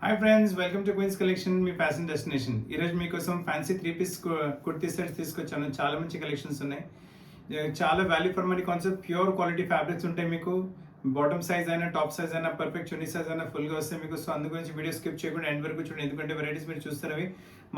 Hi friends, welcome to queens collection, మీ fashion destination. ఈరోజు మీకోసం ఫ్యాన్సీ 3 పీస్ కుర్తీ సెట్స్ తీసుకొచ్చాను. చాలా మంచి కలెక్షన్స్ ఉన్నాయి. చాలా value for money concept, pure quality fabrics ఉంటాయి. మీకు బాటమ్ సైజ్ అయినా, టాప్ సైజ్ అయినా, పర్ఫెక్ట్ చున్నీ సైజ్ అయినా ఫుల్గా వస్తాయి మీకు. సో అందు గురించి వీడియో స్కిప్ చేయకుండా ఎండ్ వరకు చూడండి, ఎందుకంటే వెరైటీస్ మీరు చూస్తారు అవి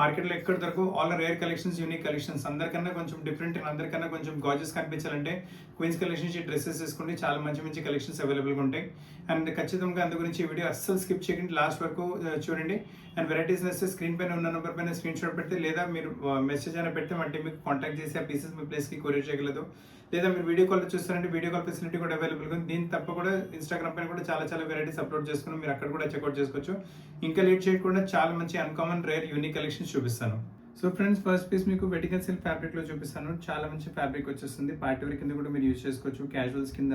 మార్కెట్లో ఎక్కడ దొరకు. All rare collections, unique collections. అందరికన్నా కొంచెం డిఫరెంట్, అందరికన్నా కొంచెం గాజెస్ కనిపించాలంటే క్వీన్స్ కలెక్షన్స్ డ్రెస్సెస్ తీసుకోండి. చాలా మంచి మంచి కలెక్షన్స్ అవైలబుల్గా ఉంటాయి. అండ్ ఖచ్చితంగా అందు గురించి ఈ వీడియో అస్సలు స్కిప్ చేయకండి, లాస్ట్ వరకు చూడండి. అండ్ వెరైటీస్ నచ్చితే స్క్రీన్ పైన ఉన్న నెంబర్ పైన స్క్రీన్ షాట్ పెడితే, లేదా మీరు మెసేజ్ అయినా పెడితే అంటే మీకు కాంటాక్ట్ చేసి ఆ పీసెస్ మీ ప్లేస్కి కొరియర్ చేయగలదు. లేదా మీరు వీడియో కాల్ చూస్తారంటే వీడియో కాల్ ఫెసిలిటీ కూడా అవైలబుల్గా ఉంది. దీని తప్ప కూడా ఇన్స్టాగ్రామ్ పైన కూడా చాలా వెరైటీస్ అప్లోడ్ చేసుకుని మీరు అక్కడ కూడా చెక్అవుట్ చేసుకోవచ్చు. ఇంకా లేట్ చేయకుండా చాలా మంచి అన్కామన్ రేర్ యూనిక్ కలెక్షన్స్ చూపిస్తాను. సో ఫ్రెండ్స్, ఫస్ట్ పీస్ మీకు వెటికల్ సిల్క్ ఫ్యాబ్రిక్లో చూపిస్తాను. చాలా మంచి ఫ్యాబ్రిక్ వచ్చేస్తుంది. పార్టీ వేర్ కింద కూడా మీరు యూజ్ చేసుకోవచ్చు, క్యాజువల్స్ కింద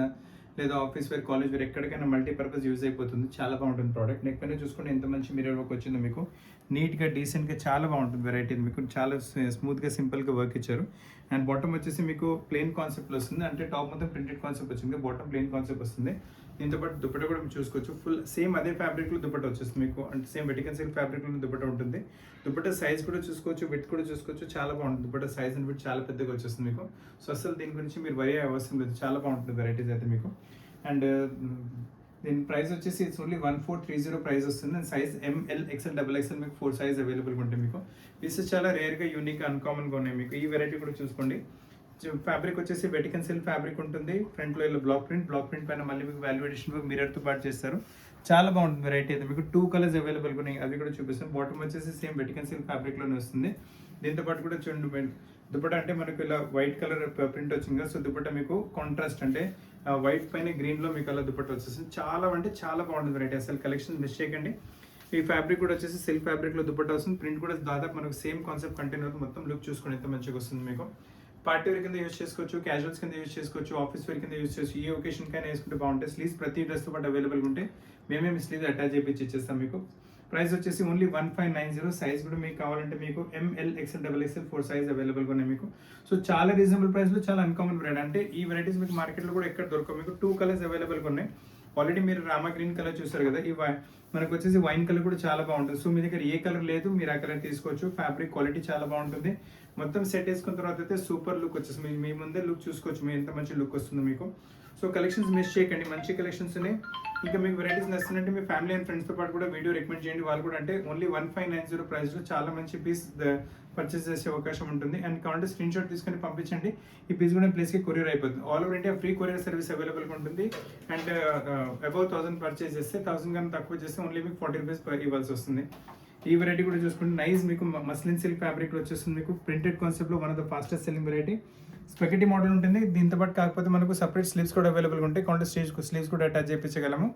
లేదా ఆఫీస్ వేర్, కాలేజ్ వేర్, ఎక్కడికైనా మల్టీపర్పస్ యూజ్ అయిపోతుంది. చాలా బాగుంటుంది ప్రోడక్ట్. నెక్ పైన చూసుకుంటే ఎంత మంచి మిర్రర్ వర్క్ వచ్చిందో మీకు. నీట్గా డీసెంట్గా చాలా బాగుంటుంది వెరైటీ. మీకు చాలా స్మూత్గా సింపుల్గా వర్క్ ఇచ్చారు. అండ్ బాటమ్ వచ్చేసి మీకు ప్లెయిన్ కాన్సెప్ట్లో వస్తుంది. అంటే టాప్ మొత్తం ప్రింటెడ్ కాన్సెప్ట్ వచ్చింది, బాటమ్ ప్లెయిన్ కాన్సెప్ట్ వస్తుంది. దీంతో పాటు దుపట్టా కూడా మీరు చూసుకోవచ్చు. ఫుల్ సేమ్ అదే ఫ్యాబ్రిక్లో దుపట్టా వచ్చేస్తుంది మీకు. అంటే సేమ్ వెటికల్ సిల్క్ ఫ్యాబ్రిక్లో దుపట్టా ఉంటుంది. దుపట్టా సైజ్ కూడా చూసుకోవచ్చు, విడ్త్ కూడా చూసుకోవచ్చు. చాలా బాగుంటుంది. దుపట్టా సైజ్ అండ్ విడ్త్ చాలా పెద్దగా వచ్చేస్తుంది మీకు. సో అసలు దీని గురించి మీరు వరి అవసరం లేదు, చాలా బాగుంటుంది వెరైటీస్ అయితే మీకు. అండ్ దీని ప్రైస్ వచ్చేసి ఇట్స్ ఓన్లీ 1430 ప్రైస్ వస్తుంది. And size ML, XL, XXL మీకు 4 సైజ్ అవైలబుల్గా ఉంటాయి మీకు. పీసెస్ చాలా రేర్గా, యూనిక్, అన్కామన్గా ఉన్నాయి మీకు. ఈ వెరైటీ కూడా చూసుకోండి. ఫ్యాబ్రిక్ వచ్చేసి వెటికన్ సిల్క్ ఫ్యాబ్రిక్ ఉంటుంది. ఫ్రంట్లో ఇలా బ్లాక్ ప్రింట్ పైన మళ్ళీ మీకు వాల్యూ ఎడిషన్ మిర్రర్తో పాటు చేస్తారు. చాలా బాగుంటుంది వెరైటీ అయితే మీకు. 2 కలర్స్ అవైలబుల్గా ఉన్నాయి, అవి కూడా చూపిస్తాను. బాటమ్ వచ్చేసి సేమ్ వెటికన్ సిల్క్ ఫ్యాబ్రిక్లోనే వస్తుంది. దీంతో పాటు కూడా చూడండి, దుపట్టా అంటే మనకు ఇలా వైట్ కలర్ ప్రింట్ వచ్చింది కదా. సో దుపట్టా మీకు కాంట్రాస్ట్ అంటే వైట్ పైన గ్రీన్లో మీకు అలా దుపట్టా వచ్చేస్తుంది. చాలా అంటే చాలా బాగుంటుంది వెరైటీ. అసలు కలెక్షన్ మిస్ చేయకండి. ఈ ఫ్యాబ్రిక్ కూడా వచ్చేసి సిల్క్ ఫ్యాబ్రిక్లో దుపట్టా వస్తుంది. ప్రింట్ కూడా దాదాపు మనకు సేమ్ కాన్సెప్ట్ కంటిన్యూ అవుతుంది. మొత్తం లుక్ చూసుకొని ఎంత మంచిగా వస్తుంది మీకు. పార్టీ వేర్ కింద యూజ్ చేసుకోవచ్చు, క్యాజువల్స్ కింద యూజ్ చేసుకోవచ్చు, ఆఫీస్ వేర్ కింద యూజ్ చేసుకోవచ్చు. ఏ ఒకేషన్ కైనా వేసుకుంటే బాగుంటాయి. స్లీవ్స్ ప్రతి డ్రెస్తో పాటు అవైలబుల్గా ఉంటాయి. మేమే స్లీవ్స్ అటాచ్ చేయించి ఇచ్చేస్తాం మీకు. ప్రైస్ వచ్చేసి ఓన్లీ 1590. సైజ్ కూడా మీకు కావాలంటే మీకు ఎంఎల్, ఎక్స్ఎల్, XXL 4 సైజ్ అవైలబుల్గా ఉన్నాయి మీకు. సో చాలా రీజనబుల్ ప్రైస్లో చాలా అన్కామన్ వెరైటీ. అంటే ఈ వెరైటీస్ మీకు మార్కెట్లో కూడా ఎక్కడ దొరకవు మీకు. 2 కలర్స్ అవైలబుల్గా ఉన్నాయి. ఆల్రెడీ మీరు రామా గ్రీన్ కలర్ చూస్తారు కదా. ఈ మనకు వచ్చేసి వైన్ కలర్ కూడా చాలా బాగుంటుంది. సో మీ దగ్గర ఏ కలర్ లేదు, మీరు ఆ కలర్ తీసుకోవచ్చు. ఫ్యాబ్రిక్ క్వాలిటీ చాలా బాగుంటుంది. మొత్తం సెట్ వేసుకున్న తర్వాత అయితే సూపర్ లుక్ వచ్చేసి మీ ముందే లుక్ చూసుకోవచ్చు, మీ ఎంత మంచి లుక్ వస్తుంది మీకు. సో కలెక్షన్స్ మిస్ చేయకండి, మంచి కలెక్షన్స్ ఉన్నాయి. ఇంకా మీకు వెరైటీస్ నచ్చుతుందంటే మీ ఫ్యామిలీ అండ్ ఫ్రెండ్స్తో పాటు కూడా వీడియో రికమెండ్ చేయండి. వాళ్ళు కూడా అంటే ఓన్లీ 1590 ప్రైస్లో చాలా మంచి పీస్ పర్చేస్ చేసే అవకాశం ఉంటుంది. అండ్ కావాలంటే స్క్రీన్ షాట్ తీసుకొని పంపించండి. ఈ పీస్ కూడా ప్లేస్కి కొరియర్ అయిపోతుంది. All over India free courier service అవైలబుల్గా ఉంటుంది. అండ్ అబౌవ్ 1000 పర్చేస్ చేస్తే, 1000 కన్నా తక్కువ చేస్తే ఓన్లీ మీకు 40 రూపీస్ ఇవ్వాల్సి వస్తుంది. ఈ వెరైటీ కూడా చూసుకుంటే నైస్ మీకు మస్లిన్ సిల్క్ ఫ్యాబ్రిక్లో వచ్చేస్తుంది మీకు. ప్రింటెడ్ కాన్సెప్ట్లో one of the fastest selling variety. Spaghetti model ఉంటుంది. దీంతో పాటు కాకపోతే మనకు సపరేట్ స్లీవ్స్ కూడా అవైలబుల్గా ఉంటాయి. కౌంటర్ స్లీవ్స్ కూడా అటాచ్ చేయించగలము.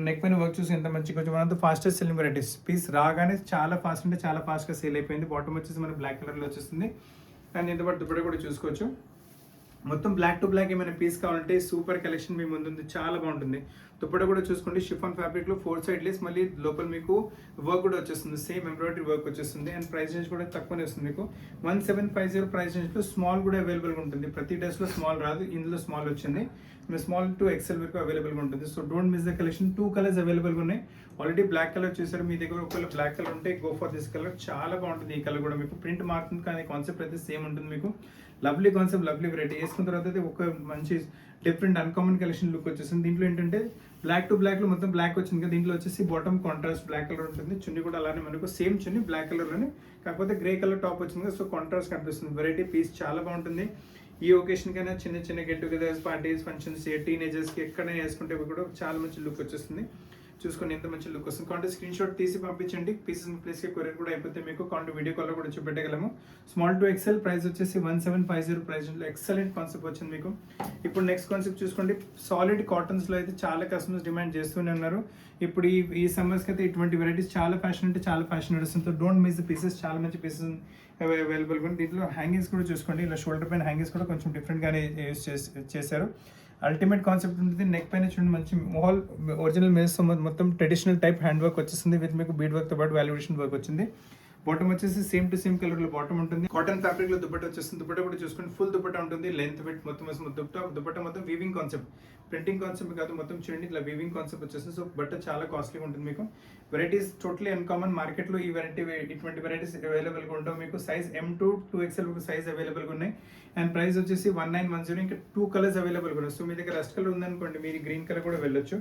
నెక్ పైన వర్క్ చూసి ఎంత మంచిగా కొంచెం one of the fastest selling varieties. Piece రాగానే చాలా ఫాస్ట్ అంటే చాలా ఫాస్ట్గా సేల్ అయిపోయింది. బాటమ్ వచ్చేసి మనకు బ్లాక్ కలర్లో వచ్చేస్తుంది. అండ్ దీంతో పాటు దుపట్టా కూడా చూసుకోవచ్చు. మొత్తం బ్లాక్ టు బ్లాక్ ఏమైనా పీస్ కావాలంటే సూపర్ కలెక్షన్ మీ ముందుంది, చాలా బాగుంటుంది. దుపట్టా కూడా చూసుకోండి, షిఫాన్ ఫ్యాబ్రిక్లో 4 సైడ్ లేస్, మళ్ళీ లోపల మీకు వర్క్ కూడా వచ్చేస్తుంది, సేమ్ ఎంబ్రాయిడరీ వర్క్ వచ్చేస్తుంది. అండ్ ప్రైస్ రేంజ్ కూడా తక్కువనే వస్తుంది మీకు. 1750 ప్రైస్ రేంజ్లో స్మాల్ కూడా అవైలబుల్గా ఉంటుంది. ప్రతి డ్రెస్లో స్మాల్ రాదు, ఇందులో స్మాల్ వచ్చింది. స్మాల్ టు XL వరకు అవైలబుల్గా ఉంటుంది. So don't miss the collection. 2 colours అవైలబుల్గా ఉన్నాయి. ఆల్రెడీ బ్లాక్ కలర్ చూసారు, మీ దగ్గర ఒకవేళ బ్లాక్ కలర్ ఉంటే గో ఫర్ దిస్ కలర్. చాలా బాగుంటుంది ఈ కలర్ కూడా మీకు. ప్రింట్ మారుతుంది కానీ కాన్సెప్ట్ అయితే సేమ్ ఉంటుంది మీకు. Lovely concept, lovely variety. వేసుకున్న తర్వాత అయితే ఒక మంచి డిఫరెంట్ అన్కామన్ కలెక్షన్ లుక్ వచ్చేసింది. దీంట్లో ఏంటంటే బ్లాక్ టు బ్లాక్లో మొత్తం బ్లాక్ వచ్చింది కదా. దీంట్లో వచ్చేసి బాటమ్ కాంట్రాస్ట్ బ్లాక్ కలర్ ఉంటుంది. చున్నీ కూడా అలానే మనకు సేమ్ చున్నీ బ్లాక్ కలర్లోనే, కాకపోతే గ్రే కలర్ టాప్ వచ్చింది కదా. సో కాంట్రాస్ట్ కనిపిస్తుంది. వెరైటీ పీస్ చాలా బాగుంటుంది. ఈ ఒకేషన్కైనా చిన్న గెట్ టుగెదర్స్, పార్టీస్, ఫంక్షన్స్, టీనేజర్స్కి ఎక్కడైనా వేసుకుంటే కూడా చాలా మంచి లుక్ వచ్చేస్తుంది. చూసుకొని ఎంత మంచి లుక్ వస్తుంది. కాంటే స్క్రీన్ షాట్ తీసి పంపించండి. పీసెస్ ప్లేస్కి కొరియర్ కూడా అయిపోతే మీకు. కాంటే వీడియో కాల్లో కూడా చూపెట్టగలము. స్మాల్ టు XL ప్రైస్ వచ్చేసి 1750 ప్రైస్. ఎక్సలెంట్ కాన్సెప్ట్ వచ్చింది మీకు. ఇప్పుడు నెక్స్ట్ కాన్సెప్ట్ చూసుకోండి. సాలిడ్ కాటన్స్లో అయితే చాలా కస్టమర్స్ డిమాండ్ చేస్తూనే ఉన్నారు. ఇప్పుడు ఈ సమ్మర్స్కి అయితే ఇటువంటి వెరైటీస్ చాలా ఫ్యాషన్ అంటే చాలా ఫ్యాషన్ నడుస్తుంది. డోంట్ మిస్ ద పీసెస్, చాలా మంచి పీసెస్ అవైలబుల్గా ఉంది. దీంట్లో హ్యాంగింగ్స్ కూడా చూసుకోండి. ఇలా షోల్డర్ పైన హ్యాంగింగ్స్ కూడా కొంచెం డిఫరెంట్గానే యూస్ చేశారు. అల్టిమేట్ కాన్సెప్ట్ ఉంటుంది. నెక్ పైన చూడండి మంచి ఆల్ ఒరిజినల్ మేస్ మొత్తం ట్రెడిషనల్ టైప్ హ్యాండ్ వర్క్ వచ్చేస్తుంది. విత్ మీకు బీడ్ వర్క్తో పాటు వాల్యుయేషన్ వర్క్ వచ్చింది. బాటమ్ వచ్చేసి సేమ్ టు సేమ్ కలర్ లో బాటమ్ ఉంటుంది. కాటన్ ఫ్యాబ్రిక్ లో దుపట్టా వచ్చేస్తుంది. దుపట్టా కూడా చూసుకుంటే ఫుల్ దుపట్టా ఉంటుంది. లెంత్ విడ్త్ మొత్తం దుపట్టా మొత్తం వీవింగ్ కాన్సెప్ట్, ప్రింటింగ్ కాన్సెప్ట్ కాదు, మొత్తం చూడండి ఇట్లా వీవింగ్ కాన్సెప్ట్ వచ్చేస్తుంది. సో బట్ట చాలా కాస్ట్లీగా ఉంటుంది మీకు. Varieties totally uncommon. మార్కెట్ లో ఈ ఇటువంటి వెరైటీస్ అవైలబుల్ గా ఉంటావు మీకు. Size M to 2XL size available గా ఉన్నాయి. అండ్ ప్రైస్ వచ్చేసి 1910. ఇంకా 2 కలర్స్ అవైలబుల్ కూడా. సో మీ దగ్గర రస్ట్ కలర్ ఉందనుకోండి, మీరు గ్రీన్ కలర్ కూడా వెళ్ళొచ్చు.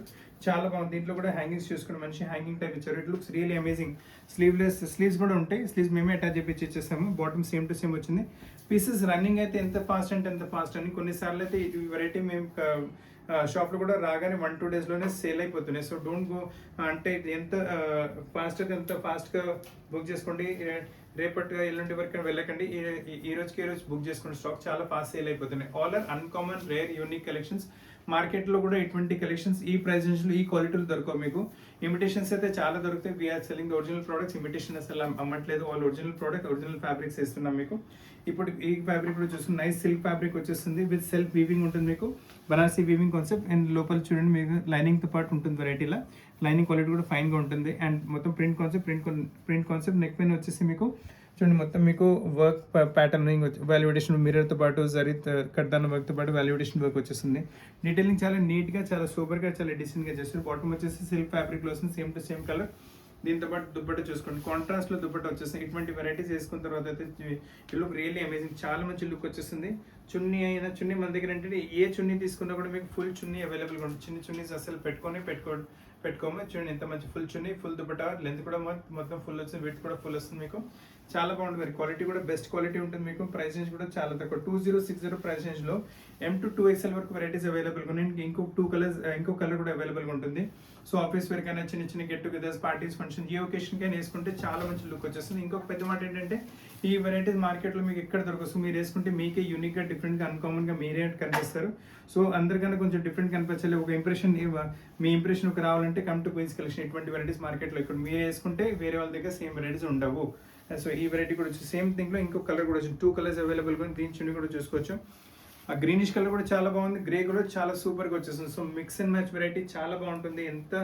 చాలా బాగుంది. దీంట్లో కూడా హ్యాంగింగ్స్ చూసుకుని మంచి హ్యాంగింగ్ టైప్ ఇచ్చారు. It looks really amazing. Sleeves కూడా ఉంటాయి. స్లీవ్స్ మేమే అటాచ్ చేపించి ఇచ్చేసాము. బాటమ్ సేమ్ టు సేమ్ వచ్చింది. పీసెస్ రన్నింగ్ అయితే ఎంత ఫాస్ట్ అంటే ఎంత ఫాస్ట్ అని. కొన్నిసార్లు అయితే ఈ వెరైటీ మేము షాప్లో కూడా రాగానే 1-2 డేస్లోనే సేల్ అయిపోతున్నాయి. సో డోంట్ గో, అంటే ఎంత ఫాస్ట్ అయితే ఎంత ఫాస్ట్గా బుక్ చేసుకోండి. రేపటిగా ఎల్లుండి వరకు వెళ్ళకండి. ఈ రోజుకి బుక్ చేసుకోండి. స్టాక్ చాలా ఫాస్ట్ సేల్ అయిపోతున్నాయి. All are uncommon, rare, unique collections. మార్కెట్లో కూడా ఇటువంటి కలెక్షన్స్ ఈ ప్రైస్ రేంజ్లో ఈ క్వాలిటీలు దొరకవు మీకు. ఇమిటేషన్స్ అయితే చాలా దొరుకుతాయి. We're selling original products. Imitation అసలు అమ్మట్లేదు. వాళ్ళు ఒరిజినల్ ప్రోడక్ట్, ఒరిజినల్ ఫ్యాబ్రిక్స్ ఇస్తున్నాం మీకు. ఇప్పుడు ఈ ఫ్యాబ్రిక్ కూడా చూస్తుంది. నైస్ సిల్క్ ఫ్యాబ్రిక్ వచ్చేస్తుంది. విత్ సెల్ఫ్ వీవింగ్ ఉంటుంది మీకు. Banarasi weaving concept. అండ్ లోపల చూడండి మీకు లైనింగ్తో పాటు ఉంటుంది వెరైటీలా. లైనింగ్ క్వాలిటీ కూడా ఫైన్గా ఉంటుంది. అండ్ మొత్తం ప్రింట్ కాన్సెప్ట్. నెక్ పైన వచ్చేసి మీకు చూడండి మొత్తం మీకు వర్క్ ప్యాటర్నింగ్ వాల్యుడేషన్, మిర్రర్తో పాటు జరీత్ కట్దాన వర్క్తో పాటు వాల్యుడేషన్ వర్క్ వచ్చేస్తుంది. డీటెయిలింగ్ చాలా నీట్గా, చాలా సూపర్గా, చాలా డీసెంట్గా చేస్తారు. బాటమ్ వచ్చేసి సిల్క్ ఫ్యాబ్రిక్లో వస్తుంది. Same to same colour. దీంతో పాటు దుప్పట్ట చూసుకోండి. కాంట్రాస్ట్లో దుప్పట్ట వచ్చేస్తుంది. ఇటువంటి వెరైటీస్ వేసుకున్న తర్వాత అయితే లుక్ రియల్లీ అమేజింగ్. చాలా మంచి లుక్ వచ్చేస్తుంది. చున్నీ మన దగ్గర ఏంటంటే ఏ చున్నీ తీసుకున్నా కూడా మీకు ఫుల్ చున్నీ అవైలబుల్గా ఉంటుంది. చిన్న చున్నీస్ అసలు పెట్టుకోము. చూడండి ఎంత మంచి ఫుల్ చున్నీ, ఫుల్ దుపట్టా. లెంత్ కూడా మొత్తం ఫుల్ వస్తుంది. విడ్త్ కూడా ఫుల్ వస్తుంది మీకు. చాలా బాగుంటుంది. మరి క్వాలిటీ కూడా బెస్ట్ క్వాలిటీ ఉంటుంది మీకు. ప్రైస్ రేంజ్ కూడా చాలా తక్కువ. 2060 ప్రైస్ రేంజ్లో M to 2XL వరకు వెరైటీస్ అవైలబుల్గా ఉన్నాయి. ఇంకో కలర్ కూడా అవైలబుల్గా ఉంటుంది. సో ఆఫీస్ వేర్ కైనా, చిన్న గెట్ టుగెదర్స్, పార్టీస్, ఫంక్షన్, ఏ ఒకేషన్ కైనా వేసుకుంటే చాలా మంచి లుక్ వచ్చేస్తుంది. ఇంకొక పెద్ద మాట ఏంటంటే ఈ వెరైటీస్ మార్కెట్లో మీకు ఎక్కడ దొరకదు. మీరు వేసుకుంటే మీకే యూనిక్గా, డిఫరెంట్గా, అన్కామన్గా మీరే కనిపిస్తారు. సో అందరికన్నా కొంచెం డిఫరెంట్ కనిపించాలి. ఒక మీ ఇంప్రెషన్ ఒక రావాలంటే కమ్ టు క్వీన్స్ కలెక్షన్. ఇటువంటి వెరైటీస్ మార్కెట్లో ఇక్కడ మీరు వేసుకుంటే వేరే వాళ్ళ దగ్గర సేమ్ వెరైటీస్ ఉండవు. సో ఈ వెరైటీ కూడా వచ్చి సేమ్ థింగ్లో ఇంకో కలర్ కూడా వచ్చింది. 2 కలర్స్ అవైలబుల్గా ఉంది. దీని చున్నీ కూడా చూసుకోవచ్చు. ఆ గ్రీనిష్ కలర్ కూడా చాలా బాగుంది. గ్రే కూడా చాలా సూపర్గా వచ్చేస్తుంది. So mix and match variety చాలా బాగుంటుంది. ఎంత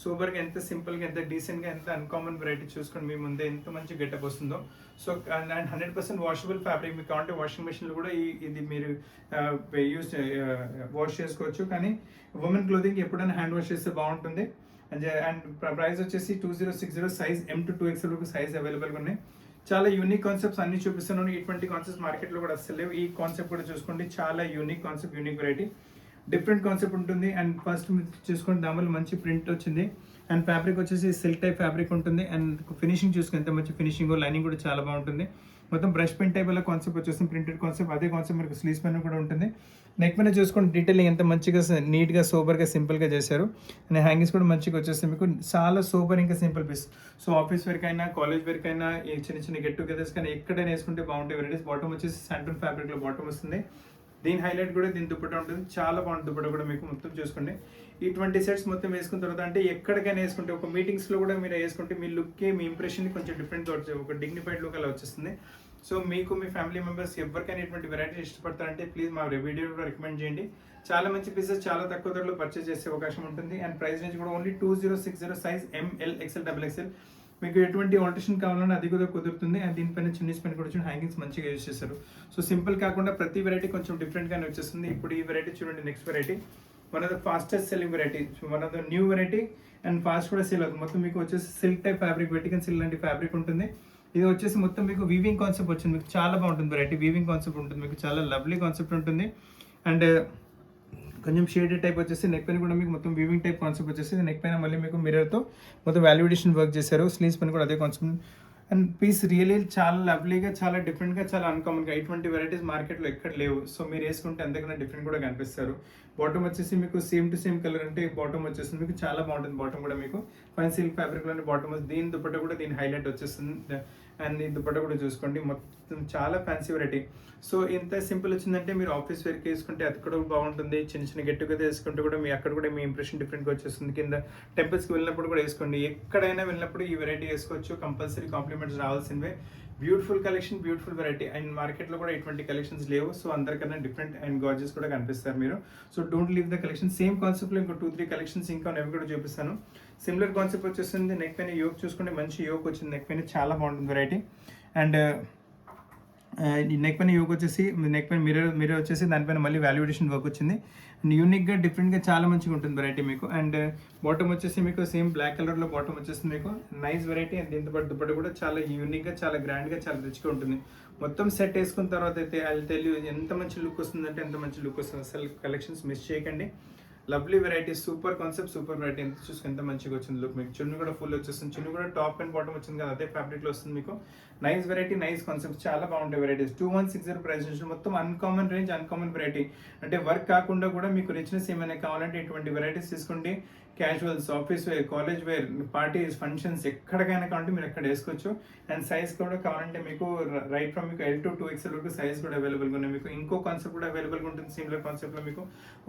సూపర్గా, ఎంత సింపుల్గా, ఎంత డీసెంట్గా, ఎంత అన్కామన్ వెరైటీ చూసుకొని మీ ముందే ఎంత మంచి గెటప్ వస్తుందో. So and 100% washable fabric. మీకు కావాలంటే వాషింగ్ మెషిన్లో కూడా ఇది మీరు వాష్ చేసుకోవచ్చు. కానీ ఉమెన్ క్లోదింగ్ ఎప్పుడైనా హ్యాండ్ వాష్ చేస్తే బాగుంటుంది. అండ్ ప్రైస్ వచ్చేసి 2060. సైజ్ M to 2XL వరకు సైజ్ అవైలబుల్గా ఉన్నాయి. చాలా యూనిక్ కాన్సెప్ట్స్ అన్ని చూపిస్తున్నాను. ఇటువంటి కాన్సెప్ట్స్ మార్కెట్లో కూడా అస్సలు లేవు. ఈ కాన్సెప్ట్ కూడా చూసుకోండి. చాలా unique concept, unique variety, different concept ఉంటుంది. అండ్ ఫస్ట్ చూసుకోండి దానివల్ల మంచి ప్రింట్ వచ్చింది. అండ్ ఫ్యాబ్రిక్ వచ్చేసి సిల్క్ టైప్ ఫ్యాబ్రిక్ ఉంటుంది. అండ్ ఫినిషింగ్ చూసుకుని ఎంత మంచి ఫినిషింగ్, లైనింగ్ కూడా చాలా బాగుంటుంది. మొత్తం బ్రష్ పెయింట్ టైప్ వల్ల కాన్సెప్ట్ వచ్చేస్తుంది. Printed concept. అదే కాన్సెప్ట్ మనకు స్లీవ్స్ పైన కూడా ఉంటుంది. నెక్ పైన చూసుకొని డీటెయిలింగ్ ఎంత మంచిగా, నీట్గా, సూపర్గా, సింపుల్గా చేశారు. అండ్ హ్యాంగింగ్స్ కూడా మంచిగా వచ్చేస్తుంది మీకు. చాలా సూపర్, ఇంకా సింపుల్ పీస్. సో ఆఫీస్ వేర్కైనా, కాలేజ్ వేర్కైనా, చిన్న గెట్ టుగెదర్స్ కానీ ఎక్కడైనా వేసుకుంటే బాగుంటాయి వెరైటీస్. బాటమ్ వచ్చేసి శాంటన్ ఫ్యాబ్రిక్లో బాటమ్ వస్తుంది. దీని హైలైట్ కూడా దీని దుపట్టా ఉంటుంది. చాలా బాగుంటుంది దుపట్టా కూడా మీకు. మొత్తం చూసుకోండి. ఈ 20 సెట్స్ మొత్తం వేసుకున్న తర్వాత అంటే ఎక్కడికైనా వేసుకుంటే, ఒక మీటింగ్స్లో కూడా మీరు వేసుకుంటే మీ లుక్కి, మీ ఇంప్రెషన్ కొంచెం డిఫరెంట్గా వచ్చేది. ఒక డిగ్నిఫైడ్ లుక్ అలా వచ్చేస్తుంది. సో మీకు, మీ ఫ్యామిలీ మెంబర్స్ ఎవరికైనా ఇటువంటి వెరైటీ ఇష్టపడతారంటే ప్లీజ్ మా వీడియో కూడా రికమెండ్ చేయండి. చాలా మంచి పీసెస్ చాలా తక్కువ ధరలో పర్చేస్ చేసే అవకాశం ఉంటుంది. అండ్ ప్రైస్ రేంజ్ కూడా only 2060. Size M, L, XL, XXL. మీకు ఎటువంటి ఆల్టరేషన్ కావాలన్నా అది కూడా కుదురుతుంది. అండ్ దీనిపైన చున్నీస్ పైన కూడా హ్యాంగింగ్స్ మంచిగా యూజ్ చేస్తారు. సో సింపుల్ కాకుండా ప్రతి వెరైటీ కొంచెం డిఫరెంట్గానే వచ్చేస్తుంది. ఇప్పుడు ఈ వెరైటీ చూడండి. Next variety one of the fastest selling variety, one of the new variety. And fast కూడా సేల్ అవుతుంది. మొత్తం మీకు వచ్చేసి silk type fabric, Vatican silk లాంటి ఫ్యాబ్రిక్ ఉంటుంది. ఇది వచ్చేసి మొత్తం మీకు వీవింగ్ కాన్సెప్ట్ వచ్చింది. మీకు చాలా బాగుంటుంది వెరైటీ. వీవింగ్ కాన్సెప్ట్ ఉంటుంది మీకు. చాలా లవ్లీ కాన్సెప్ట్ ఉంటుంది. అండ్ కొంచెం షేడెడ్ టైప్ వచ్చేసి నెక్ పైన కూడా మీకు మొత్తం వీవింగ్ టైప్ కాన్సెప్ట్ వచ్చేసి నెక్ పైన మళ్ళీ మీకు మిర్రర్తో మొత్తం వాల్యుడేషన్ వర్క్ చేశారు. స్లీవ్స్ పైన కూడా అదే కాన్సెప్ట్. అండ్ పీస్ రియలీ చాలా లవ్లీగా, చాలా డిఫరెంట్గా, చాలా అన్కామన్గా. ఇటువంటి వెరైటీస్ మార్కెట్లో ఎక్కడ లేవు. సో మీరు వేసుకుంటే అంతకన్నా డిఫరెంట్ కూడా కనిపిస్తారు. బాటమ్ వచ్చేసి మీకు సేమ్ టు సేమ్ కలర్ అంటే బాటమ్ వచ్చేస్తుంది మీకు. చాలా బాగుంటుంది బాటమ్ కూడా మీకు. ఫైన్ సిల్క్ ఫ్యాబ్రిక్లోనే బాటమ్ వస్తుంది. దీని దుపట్టా కూడా దీని హైలైట్ వచ్చేస్తుంది. అండ్ ఈ దుపట్టా కూడా చూసుకోండి. మొత్తం చాలా ఫ్యాన్సీ వెరైటీ. సో ఇంత సింపుల్ వచ్చిందంటే మీరు ఆఫీస్ వేర్కి వేసుకుంటే అది కూడా బాగుంటుంది. చిన్న గెట్ టుగెదర్ వేసుకుంటే కూడా అక్కడ కూడా మీ ఇంప్రెషన్ డిఫరెంట్గా వచ్చేస్తుంది. కింద టెంపుల్స్కి వెళ్ళినప్పుడు కూడా వేసుకోండి. ఎక్కడైనా వెళ్ళినప్పుడు ఈ వెరైటీ వేసుకోవచ్చు. కంపల్సరీ కాంప్లిమెంట్స్ రావాల్సినవే. Beautiful collection, beautiful variety. And మార్కెట్లో కూడా ఎటువంటి కలెక్షన్స్ లేవు. సో అందరికన్నా డిఫరెంట్ అండ్ గార్జెస్ కూడా కనిపిస్తారు మీరు. So don't leave the collection. Same కాన్సెప్ట్లో ఇంకో 2-3 కలెక్షన్స్ ఇంకా అవి కూడా చూపిస్తాను. సిమిలర్ కాన్సెప్ట్ వచ్చేస్తుంది. నెక్ పైన యోక్ చూసుకుంటే మంచి యోక్ వచ్చింది. నెక్ పైన చాలా బాగుంటుంది వెరైటీ. అండ్ ఈ నెక్ పైన యోక్ వచ్చేసి నెక్ పైన మిర్రర్ వచ్చేసి దానిపైన మళ్ళీ వాల్యుయేషన్ వర్క్ వచ్చింది. అండ్ యూనిక్గా డిఫరెంట్గా చాలా మంచిగా ఉంటుంది వెరైటీ మీకు. అండ్ బాటమ్ వచ్చేసి మీకు సేమ్ బ్లాక్ కలర్లో బాటమ్ వచ్చేస్తుంది మీకు. Nice variety. అండ్ దీంతో పాటు దుపట్ట కూడా చాలా యూనిక్గా, చాలా గ్రాండ్గా, చాలా రిచ్గా ఉంటుంది. మొత్తం సెట్ వేసుకున్న తర్వాత అయితే ఐ టెల్ యూ ఎంత మంచి లుక్ వస్తుందంటే ఎంత మంచి లుక్ వస్తుంది. అసలు కలెక్షన్స్ మిస్ చేయకండి. Lovely variety, super concept, super variety. ఎంత చూసుకుని ఎంత మంచిగా వచ్చింది లుక్ మీకు. చున్నీ కూడా ఫుల్ వచ్చేస్తుంది. చున్నీ కూడా టాప్ అండ్ బాటమ్ వచ్చింది కదా, అదే ఫ్యాబ్రిక్లో వస్తుంది మీకు. నైస్ వెరైటీ, నైస్ కాన్సెప్ట్, చాలా బాగుంటాయి వెరైటీస్. 2160 ప్రైస్ నుంచి మొత్తం అన్కామన్ రేంజ్, అన్కామన్ వెరైటీ. అంటే వర్క్ కాకుండా కూడా మీకు రిచ్నెస్ ఏమైనా కావాలంటే ఇటువంటి వెరైటీస్ తీసుకోండి. Casuals, office wear, college wear, parties, functions ఎక్కడికైనా కావాలంటే మీరు అక్కడ వేసుకోవచ్చు. అండ్ సైజ్ కూడా కావాలంటే మీకు రైట్ ఫ్రమ్ మీకు L to 2XL వరకు సైజ్ కూడా అవైలబుల్గా ఉన్నాయి మీకు. ఇంకో కాన్సెప్ట్ కూడా అవైలబుల్గా ఉంటుంది సిమిలర్ కాన్సెప్ట్లో మీకు.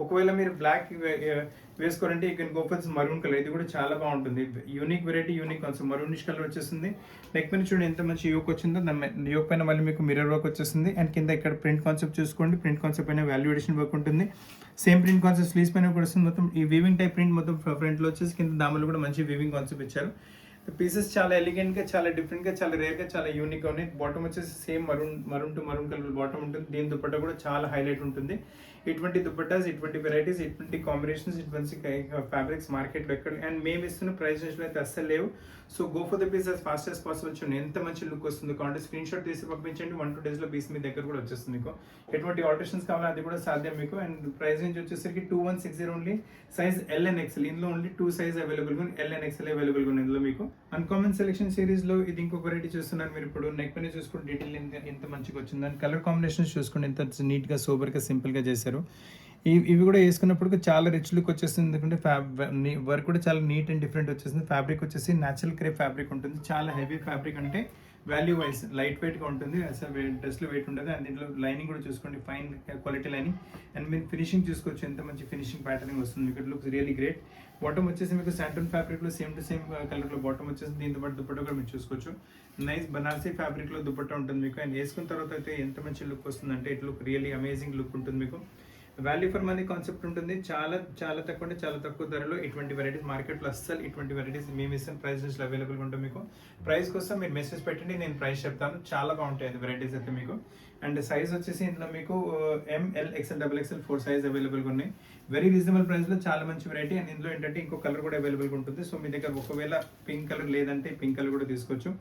ఒకవేళ మీరు బ్లాక్ వేసుకోవాలంటే you can go for maroon colour. ఇది కూడా చాలా బాగుంటుంది. Unique variety, unique concept. Maroonish colour వచ్చేస్తుంది. నెక్ పైన చూడండి ఎంత మంచి యోక్ వచ్చిందో. దాని యోక్ పైన మళ్ళీ మీకు మిర్రర్ వర్క్ వచ్చేస్తుంది. అండ్ కింద ఇక్కడ ప్రింట్ కాన్సెప్ట్ చూసుకోండి. ప్రింట్ కాన్సెప్ట్ పైన వాల్యుయేషన్ వర్క్ ఉంటుంది. సేమ్ ప్రింట్ కాన్సెప్ట్ స్లీవ్స్ పైన కూడా వస్తుంది. మొత్తం ఈ వీవింగ్ టైప్ ప్రింట్ మొత్తం ఫ్రంట్లో వచ్చేసి కింద దామలు కూడా మంచి వీవింగ్ కాన్సెప్ట్ ఇచ్చారు. పీసెస్ చాలా ఎలిగెంట్గా, చాలా డిఫరెంట్గా, చాలా రేర్గా, చాలా యూనిక్గా ఉన్నాయి. బాటమ్ వచ్చేసి same maroon to maroon colour bottom ఉంటుంది. దీని దుపట్టా కూడా చాలా హైలైట్ ఉంటుంది. ఇటువంటి దుపట్టాస్, ఇటువంటి వెరైటీస్, ఇటువంటి కాంబినేషన్స్, ఇటువంటి ఫ్యాబ్రిక్స్ మార్కెట్లో ఎక్కడ అండ్ మేము ఇస్తున్న ప్రైస్ రేంజ్లో అయితే అస్సలు లేవు. So go for the piece as fast as possible. చూడండి ఎంత మంచి లుక్ వస్తుంది. కాంటే స్క్రీన్ షాట్ తీసి పంపించండి. 1-2 డేస్లో పీస్ మీ దగ్గర కూడా వచ్చేస్తుంది మీకు. ఎటువంటి ఆల్టరేషన్స్ కావాలో అది కూడా సాధ్యం మీకు. అండ్ ప్రైస్ రేంజ్ వచ్చేసరికి 2160 only. Size L and XL. ఇందులో ఓన్లీ 2 సైజ్ అవైలబుల్గా ఉంది. L and XL అవైలబుల్గా ఉంది ఇందులో మీకు. అన్కామన్ సెలెక్షన్ సిరీస్లో ఇది ఇంకొక వెరైటీ చూస్తున్నారు మీరు. ఇప్పుడు నెక్ పైన చూసుకుంటే డీటెయిల్ ఎంత మంచిగా వచ్చింది. అండ్ కలర్ కాంబినేషన్స్ చూసుకోండి ఎంత నీట్గా, సూపర్గా, సింపుల్గా చేశారు. ఇవి కూడా వేసుకున్నప్పుడు చాలా రిచ్ లుక్ వచ్చేస్తుంది. ఎందుకంటే వర్క్ కూడా చాలా నీట్ అండ్ డిఫరెంట్ వచ్చేసింది. ఫ్యాబ్రిక్ వచ్చేసి న్యాచురల్ క్రేప్ ఫ్యాబ్రిక్ ఉంటుంది. చాలా హెవీ ఫ్యాబ్రిక్, అంటే వాల్యూ వైజ్ లైట్ వెయిట్గా ఉంటుంది. అసలు డ్రెస్లో వెయిట్ ఉండదు. అండ్ దీంట్లో లైనింగ్ కూడా చూసుకోండి, ఫైన్ క్వాలిటీ లైనింగ్. అండ్ మీరు ఫినిషింగ్ చూసుకోవచ్చు ఎంత మంచి ఫినిషింగ్ ప్యాటర్నింగ్ వస్తుంది మీకు. It looks really great. Bottom వచ్చేసి మీకు శాంటన్ ఫ్యాబ్రిక్లో సేమ్ టు సేమ్ కలర్లో బాటమ్ వచ్చేసి. దీంతో పాటు దుపట్టా కూడా మీరు చూసుకోవచ్చు. నైస్ బనారసీ ఫ్యాబ్రిక్లో దుపట్టా ఉంటుంది మీకు. అండ్ వేసుకున్న తర్వాత అయితే ఎంత మంచి లుక్ వస్తుంది అంటే it look really amazing look ఉంటుంది మీకు. వాల్యూ ఫర్ మనీ కాన్సెప్ట్ ఉంటుంది. చాలా చాలా తక్కువ, అంటే చాలా తక్కువ ధరలో ఇటువంటి వెరైటీస్ మార్కెట్లో అస్సలు ఇటువంటి వెరైటీస్ మేము ఇస్తున్న ప్రైస్ లిస్ట్లో అవైలబుల్గా ఉంటుంది మీకు. ప్రైస్ కోసం మీరు మెసేజ్ పెట్టండి, నేను ప్రైస్ చెప్తాను. చాలా బాగుంటాయి అది వెరైటీస్ అయితే మీకు. అండ్ సైజ్ వచ్చేసి ఇందులో మీకు ML, XL, XXL 4 సైజ్ అవైలబుల్గా ఉన్నాయి. వెరీ రీజనబుల్ ప్రైస్లో చాలా మంచి వెరైటీ. అండ్ ఇందులో ఏంటంటే ఇంకో కలర్ కూడా అవైలబుల్గా ఉంటుంది. సో మీ దగ్గర ఒకవేళ పింక్ కలర్ లేదంటే పింక్ కలర్ కూడా తీసుకోవచ్చు.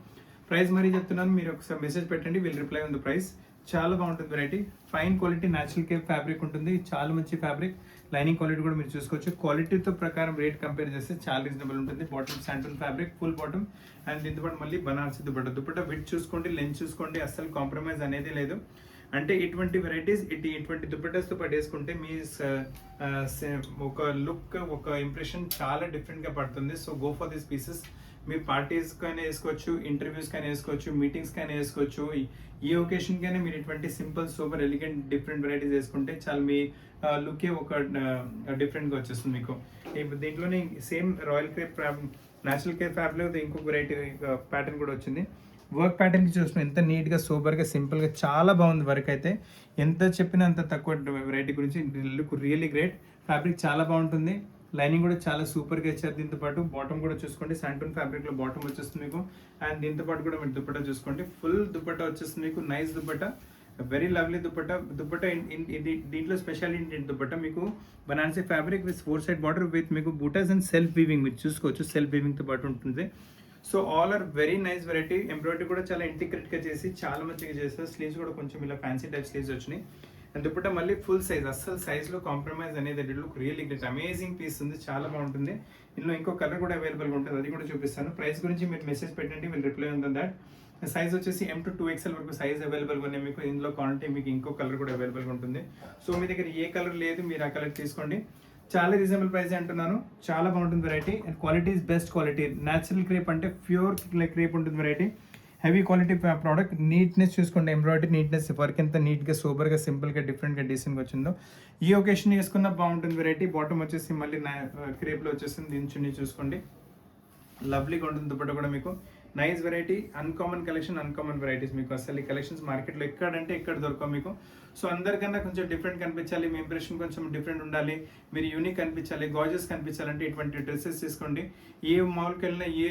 ప్రైస్ మరీ చెప్తున్నాను, మీరు ఒకసారి మెసేజ్ పెట్టండి, will reply on the price. చాలా బాగుంటుంది variety. Fine quality natural Cape fabric ఉంటుంది. చాలా మంచి ఫ్యాబ్రిక్. లైనింగ్ క్వాలిటీ కూడా మీరు చూసుకోవచ్చు. క్వాలిటీతో ప్రకారం రేట్ కంపేర్ చేస్తే చాలా రీజనబుల్ ఉంటుంది. Bottom శాంటన్ fabric, full bottom. And దీంతో పాటు మళ్ళీ బనారసి దుపట్టా విత్ చూసుకోండి, లెంత్ చూసుకోండి, అస్సలు కాంప్రమైజ్ అనేది లేదు. అంటే ఇటువంటి వెరైటీస్ ఇటువంటి దుపట్టాస్తో పాటు వేసుకుంటే మీ ఒక లుక్, ఒక ఇంప్రెషన్ చాలా డిఫరెంట్గా పడుతుంది. So go for these pieces. మీ పార్టీస్కైనా వేసుకోవచ్చు, ఇంటర్వ్యూస్కైనా వేసుకోవచ్చు, మీటింగ్స్కైనా వేసుకోవచ్చు. ఈ ఒకేషన్కైనా మీరు ఇటువంటి simple, super elegant, different varieties వేసుకుంటే చాలా మీ లుకే ఒక డిఫరెంట్గా వచ్చేస్తుంది మీకు. దీంట్లోనే same royal crepe natural care fabric ఇంకొక వెరైటీ ప్యాటర్న్ కూడా వచ్చింది. వర్క్ ప్యాటర్న్కి చూసిన ఎంత నీట్గా, సూపర్గా, సింపుల్గా చాలా బాగుంది వర్క్ అయితే. ఎంత చెప్పినా అంత తక్కువ వెరైటీ గురించి. Look really great. ఫ్యాబ్రిక్ చాలా బాగుంటుంది. లైనింగ్ కూడా చాలా సూపర్గా ఇచ్చారు. దీంతో పాటు బాటమ్ కూడా చూసుకోండి, శాంటన్ ఫ్యాబ్రిక్లో బాటమ్ వచ్చేస్తుంది మీకు. అండ్ దీంతో పాటు కూడా మీరు దుపట్టా చూసుకోండి, ఫుల్ దుపట్టా వచ్చేస్తుంది మీకు. Nice dupatta, very lovely dupatta. దీంట్లో స్పెషాలిటీ ఏంటి దుపట్టా మీకు Banarasi fabric with 4 side border with మీకు బూటాస్ అండ్ సెల్ఫ్ వీవింగ్ మీరు చూసుకోవచ్చు. సెల్ఫ్ వీవింగ్తో పాటు ఉంటుంది. So all are very nice variety. Embroidery కూడా చాలా ఇంటిగ్రేట్గా చేసి చాలా మంచిగా చేస్తారు. స్లీవ్స్ కూడా కొంచెం ఇలా ఫ్యాన్సీ టైప్ స్లీవ్స్ వచ్చినాయి. అండ్ దుపట్టా మళ్ళీ ఫుల్ సైజ్, అస్సలు సైజ్లో కాంప్రమైజ్ అనేది look really great. Amazing piece ఉంది, చాలా బాగుంటుంది. ఇందులో ఇంకో కలర్ కూడా అవైలబుల్గా ఉంటుంది, అది కూడా చూపిస్తాను. ప్రైస్ గురించి మీరు మెసేజ్ పెట్టండి, will reply on that. Size వచ్చేసి M to 2XL వరకు సైజ్ అవైలబుల్గా ఉన్నాయి మీకు. ఇందులో క్వాంటిటీ మీకు ఇంకో కలర్ కూడా అవైలబుల్గా ఉంటుంది. సో మీ దగ్గర ఏ కలర్ లేదు, మీరు ఆ కలర్ తీసుకోండి. చాలా రీజనబుల్ ప్రైస్ అంటున్నాను. చాలా బాగుంటుంది variety. And quality is best quality. Natural crepe అంటే ప్యూర్ క్రేప్ ఉంటుంది variety. Heavy quality product. Neatness చూసుకోండి, ఎంబ్రాయిడరీ నీట్నెస్, వర్క్ ఎంత నీట్గా, సూపర్గా, సింపుల్గా, డిఫరెంట్గా, డీసెంట్గా వచ్చిందో. ఈ ఒకేషన్ వేసుకున్న బాగుంటుంది వెరైటీ. బాటమ్ వచ్చేసి మళ్ళీ క్రేప్లో వచ్చేసింది. దీని చున్నీ చూసుకోండి, లవ్లీగా ఉంటుంది. దుపట్టా కూడా మీకు nice variety, uncommon collection, uncommon varieties. మీకు అసలు ఈ కలెక్షన్స్ మార్కెట్లో ఎక్కడంటే ఎక్కడ దొరకవు మీకు. సో అందరికన్నా కొంచెం డిఫరెంట్ కనిపించాలి, మీ ఇంప్రెషన్ కొంచెం డిఫరెంట్ ఉండాలి, మీరు యూనిక్ కనిపించాలి, గాజెస్ కనిపించాలంటే ఇటువంటి డ్రెస్సెస్ తీసుకోండి. ఏ మాల్కి వెళ్ళినా, ఏ